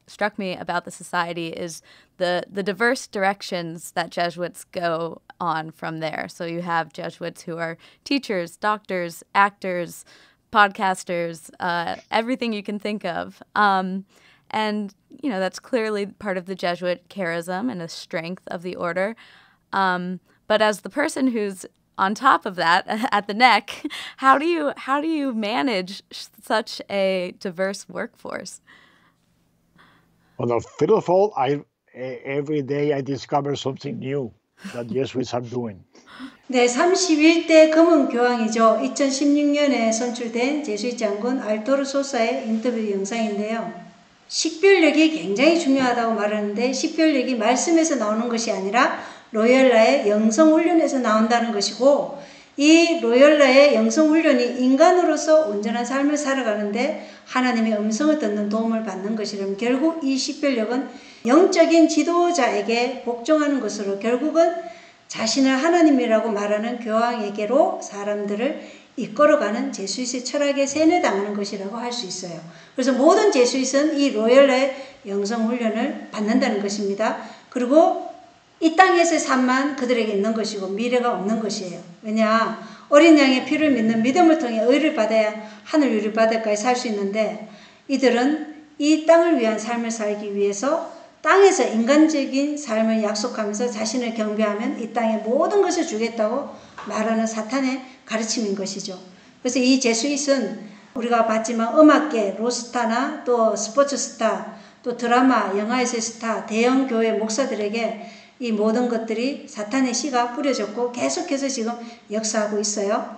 about the society is the diverse directions that Jesuits go on from there. So you have Jesuits who are teachers, doctors, actors, podcasters, everything you can think of. And, that's clearly part of the Jesuit charism and the strength of the order. But as the person who's on top of that, at the neck, how do you manage such a diverse workforce? Well, first of all, every day I discover something new that Jesuits are doing. 네, 31대 검은 교황이죠. 2016년에 선출된 제수이 장군 알토르 소사의 인터뷰 영상인데요. 식별력이 굉장히 중요하다고 말하는데 식별력이 말씀에서 나오는 것이 아니라 로열라의 영성훈련에서 나온다는 것이고 이 로열라의 영성훈련이 인간으로서 온전한 삶을 살아가는데 하나님의 음성을 듣는 도움을 받는 것이라면 결국 이 식별력은 영적인 지도자에게 복종하는 것으로 결국은 자신을 하나님이라고 말하는 교황에게로 사람들을 이끌어가는 제수잇의 철학에 세뇌당하는 것이라고 할 수 있어요. 그래서 모든 제수잇은 이 로열라의 영성훈련을 받는다는 것입니다. 그리고 이 땅에서의 삶만 그들에게 있는 것이고 미래가 없는 것이에요. 왜냐? 어린 양의 피를 믿는 믿음을 통해 의를 받아야 하늘 유리 바다까지 살 수 있는데 이들은 이 땅을 위한 삶을 살기 위해서 땅에서 인간적인 삶을 약속하면서 자신을 경배하면 이 땅의 모든 것을 주겠다고 말하는 사탄의 가르침인 것이죠. 그래서 이 제수잇은 우리가 봤지만 음악계, 로스타나 또 스포츠 스타, 또 드라마, 영화에서의 스타, 대형 교회 목사들에게 이 모든 것들이 사탄의 씨가 뿌려졌고 계속해서 지금 역사하고 있어요.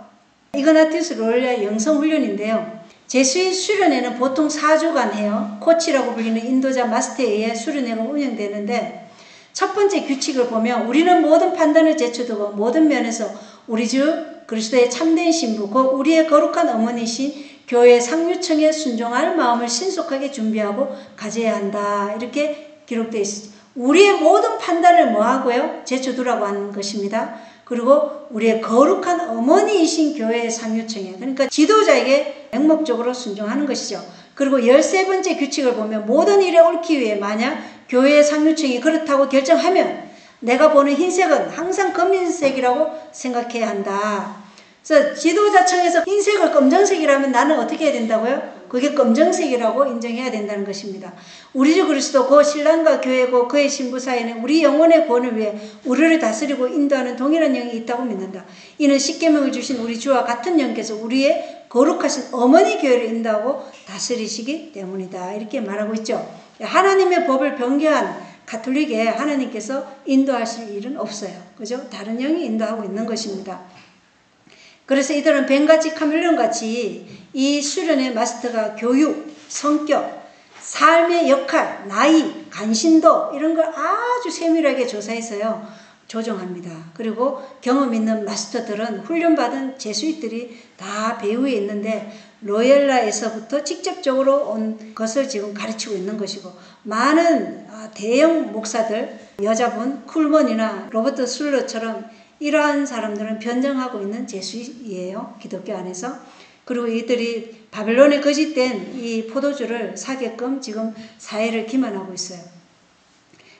이그나티우스 로열라의 영성훈련인데요. 제수잇 수련회는 보통 4주간 해요. 코치라고 불리는 인도자 마스터에 의해 수련회가 운영되는데 첫 번째 규칙을 보면 우리는 모든 판단을 제쳐두고 모든 면에서 우리 주 그리스도의 참된 신부 곧 우리의 거룩한 어머니신 교회의 상류층에 순종할 마음을 신속하게 준비하고 가져야 한다. 이렇게 기록되어 있습니다. 우리의 모든 판단을 뭐하고요? 제쳐두라고 하는 것입니다. 그리고 우리의 거룩한 어머니이신 교회의 상류층에 그러니까 지도자에게 맹목적으로 순종하는 것이죠. 그리고 13번째 규칙을 보면 모든 일에 옳기 위해 만약 교회의 상류층이 그렇다고 결정하면 내가 보는 흰색은 항상 검은색이라고 생각해야 한다. 그래서 지도자층에서 흰색을 검정색이라면 나는 어떻게 해야 된다고요? 그게 검정색이라고 인정해야 된다는 것입니다. 우리 주 그리스도 그 신랑과 교회고 그의 신부 사이에는 우리 영혼의 구원을 위해 우리를 다스리고 인도하는 동일한 영이 있다고 믿는다. 이는 십계명을 주신 우리 주와 같은 영께서 우리의 거룩하신 어머니 교회를 인도하고 다스리시기 때문이다. 이렇게 말하고 있죠. 하나님의 법을 변경한 가톨릭에 하나님께서 인도하실 일은 없어요. 그죠? 다른 영이 인도하고 있는 것입니다. 그래서 이들은 뱀같이 카멜론같이 이 수련의 마스터가 교육, 성격, 삶의 역할, 나이, 간신도 이런 걸 아주 세밀하게 조사해서요. 조정합니다. 그리고 경험 있는 마스터들은 훈련받은 제수잇들이 다 배후에 있는데 로열라에서부터 직접적으로 온 것을 지금 가르치고 있는 것이고 많은 대형 목사들, 여자분 쿨먼이나 로버트 술러처럼 이러한 사람들은 변정하고 있는 제수잇이에요. 기독교 안에서. 그리고 이들이 바벨론에 거짓된 이 포도주를 사게끔 지금 사회를 기만하고 있어요.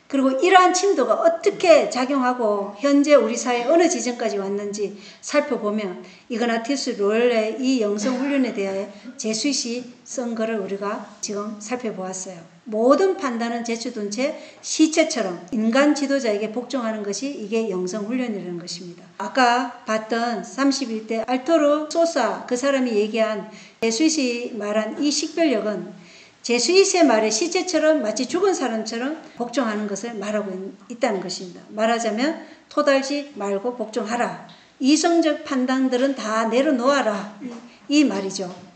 그리고 이러한 침도가 어떻게 작용하고 현재 우리 사회에 어느 지점까지 왔는지 살펴보면 이그나티우스 로열라의 이 영성훈련에 대하여 제수잇이 쓴 거를 우리가 지금 살펴보았어요. 모든 판단은 제쳐둔 채 시체처럼 인간 지도자에게 복종하는 것이 이게 영성훈련이라는 것입니다. 아까 봤던 31대 알토르 소사 그 사람이 얘기한 제수잇이 말한 이 식별력은 제수잇의 말에 시체처럼 마치 죽은 사람처럼 복종하는 것을 말하고 있다는 것입니다. 말하자면 토달지 말고 복종하라. 이성적 판단들은 다 내려놓아라. 이 말이죠.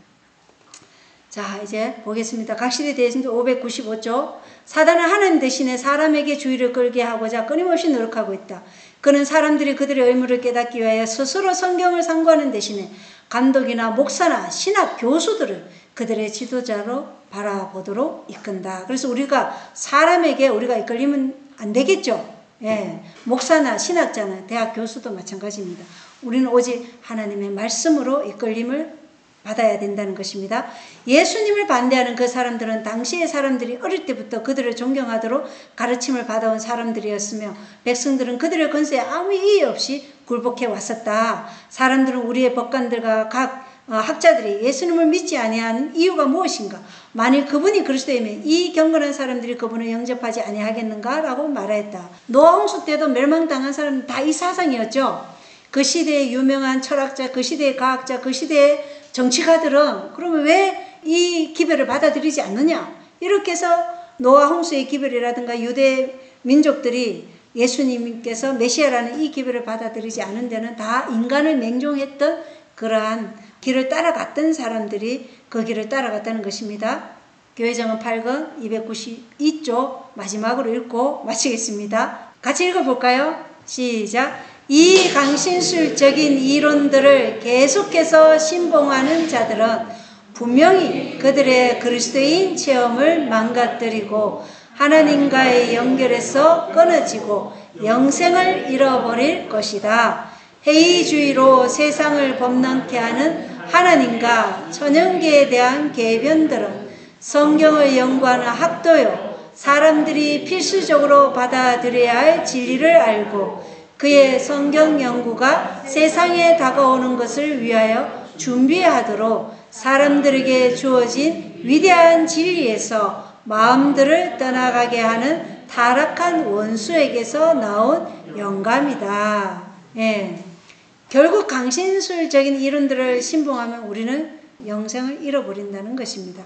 자, 이제 보겠습니다. 각실에 대해서는 595조. 사단은 하나님 대신에 사람에게 주의를 끌게 하고자 끊임없이 노력하고 있다. 그는 사람들이 그들의 의무를 깨닫기 위하여 스스로 성경을 상고하는 대신에 감독이나 목사나 신학 교수들을 그들의 지도자로 바라보도록 이끈다. 그래서 우리가 사람에게 우리가 이끌리면 안 되겠죠. 예, 목사나 신학자나 대학 교수도 마찬가지입니다. 우리는 오직 하나님의 말씀으로 이끌림을 받아야 된다는 것입니다. 예수님을 반대하는 그 사람들은 당시의 사람들이 어릴 때부터 그들을 존경하도록 가르침을 받아온 사람들이었으며 백성들은 그들의 권세에 아무 이의 없이 굴복해 왔었다. 사람들은 우리의 법관들과 각 학자들이 예수님을 믿지 아니한 이유가 무엇인가? 만일 그분이 그리스도이면 이 경건한 사람들이 그분을 영접하지 아니하겠는가라고 말했다. 노아 홍수 때도 멸망당한 사람은 다 이 사상이었죠. 그 시대의 유명한 철학자, 그 시대의 과학자, 그 시대의 정치가들은 그러면 왜 이 기별을 받아들이지 않느냐? 이렇게 해서 노아 홍수의 기별이라든가 유대 민족들이 예수님께서 메시아라는 이 기별을 받아들이지 않은 데는 다 인간을 맹종했던 그러한 길을 따라갔던 사람들이 그 길을 따라갔다는 것입니다. 교회정은 8권 292쪽 마지막으로 읽고 마치겠습니다. 같이 읽어볼까요? 시작. 이 강신술적인 이론들을 계속해서 신봉하는 자들은 분명히 그들의 그리스도인 체험을 망가뜨리고 하나님과의 연결에서 끊어지고 영생을 잃어버릴 것이다. 해이주의로 세상을 범람케 하는 하나님과 천연계에 대한 계변들은 성경을 연구하는 학도요, 사람들이 필수적으로 받아들여야 할 진리를 알고 그의 성경 연구가 세상에 다가오는 것을 위하여 준비하도록 사람들에게 주어진 위대한 진리에서 마음들을 떠나가게 하는 타락한 원수에게서 나온 영감이다. 예. 결국 강신술적인 이론들을 신봉하면 우리는 영생을 잃어버린다는 것입니다.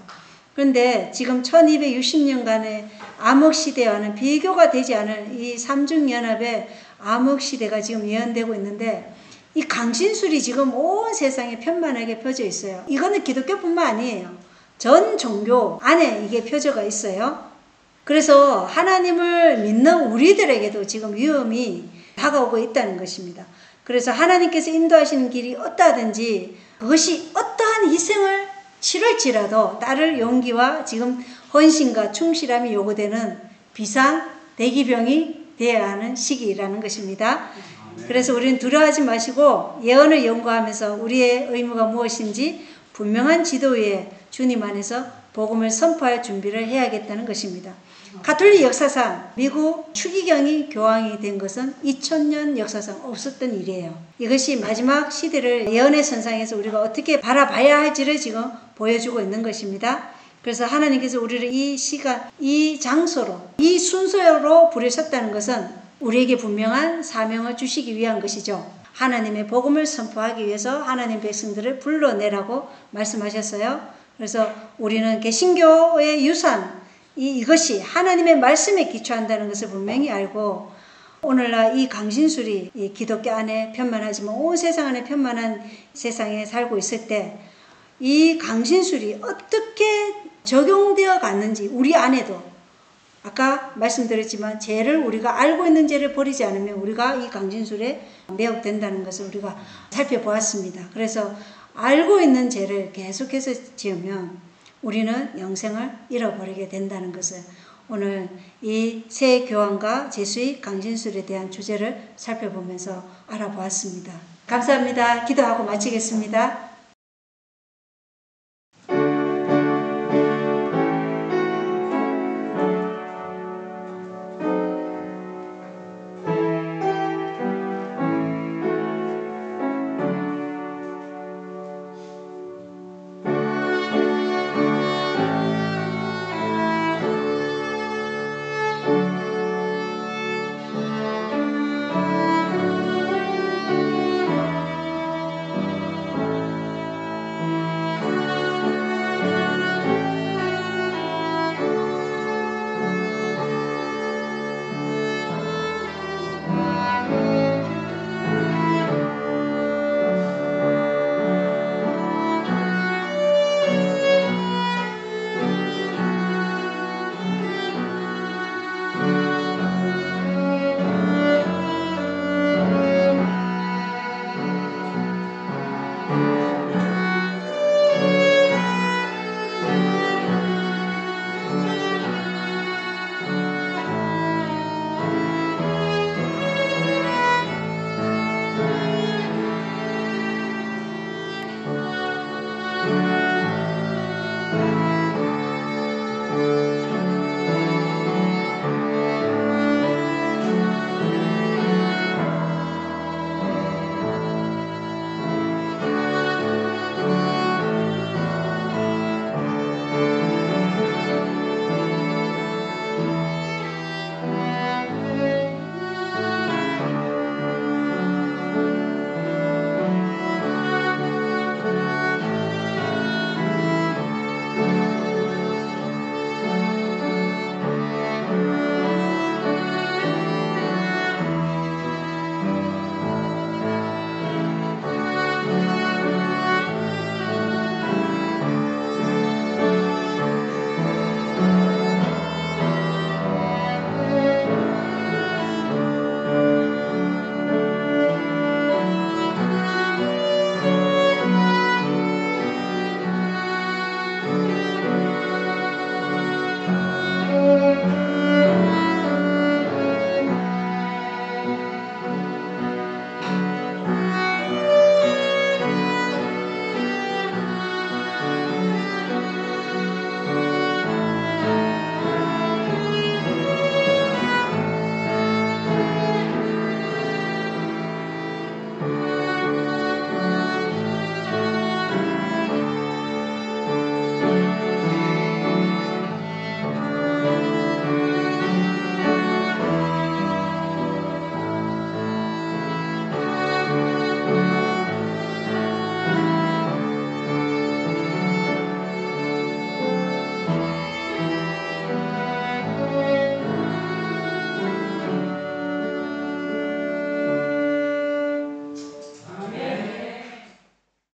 그런데 지금 1260년간의 암흑시대와는 비교가 되지 않을 이 삼중연합의 암흑시대가 지금 예언되고 있는데 이 강신술이 지금 온 세상에 편만하게 펴져 있어요. 이거는 기독교뿐만 아니에요. 전 종교 안에 이게 펴져가 있어요. 그래서 하나님을 믿는 우리들에게도 지금 위험이 다가오고 있다는 것입니다. 그래서 하나님께서 인도하시는 길이 어떠하든지 그것이 어떠한 희생을 치를지라도 따를 용기와 지금 헌신과 충실함이 요구되는 비상 대기병이 되어야 하는 시기라는 것입니다. 그래서 우리는 두려워하지 마시고 예언을 연구하면서 우리의 의무가 무엇인지 분명한 지도 위에 주님 안에서 복음을 선포할 준비를 해야겠다는 것입니다. 가톨릭 역사상 미국 추기경이 교황이 된 것은 2000년 역사상 없었던 일이에요. 이것이 마지막 시대를 예언의 선상에서 우리가 어떻게 바라봐야 할지를 지금 보여주고 있는 것입니다. 그래서 하나님께서 우리를 이 시간, 이 장소로, 이 순서로 부르셨다는 것은 우리에게 분명한 사명을 주시기 위한 것이죠. 하나님의 복음을 선포하기 위해서 하나님 백성들을 불러내라고 말씀하셨어요. 그래서 우리는 개신교의 유산, 이것이 하나님의 말씀에 기초한다는 것을 분명히 알고 오늘날 이 강신술이 이 기독교 안에 편만하지만 온 세상 안에 편만한 세상에 살고 있을 때 이 강신술이 어떻게 적용되어 갔는지 우리 안에도 아까 말씀드렸지만 죄를 우리가 알고 있는 죄를 버리지 않으면 우리가 이 강신술에 매혹된다는 것을 우리가 살펴보았습니다. 그래서 알고 있는 죄를 계속해서 지으면 우리는 영생을 잃어버리게 된다는 것을 오늘 이 새 교황과 제수의 강신술에 대한 주제를 살펴보면서 알아보았습니다. 감사합니다. 기도하고 마치겠습니다.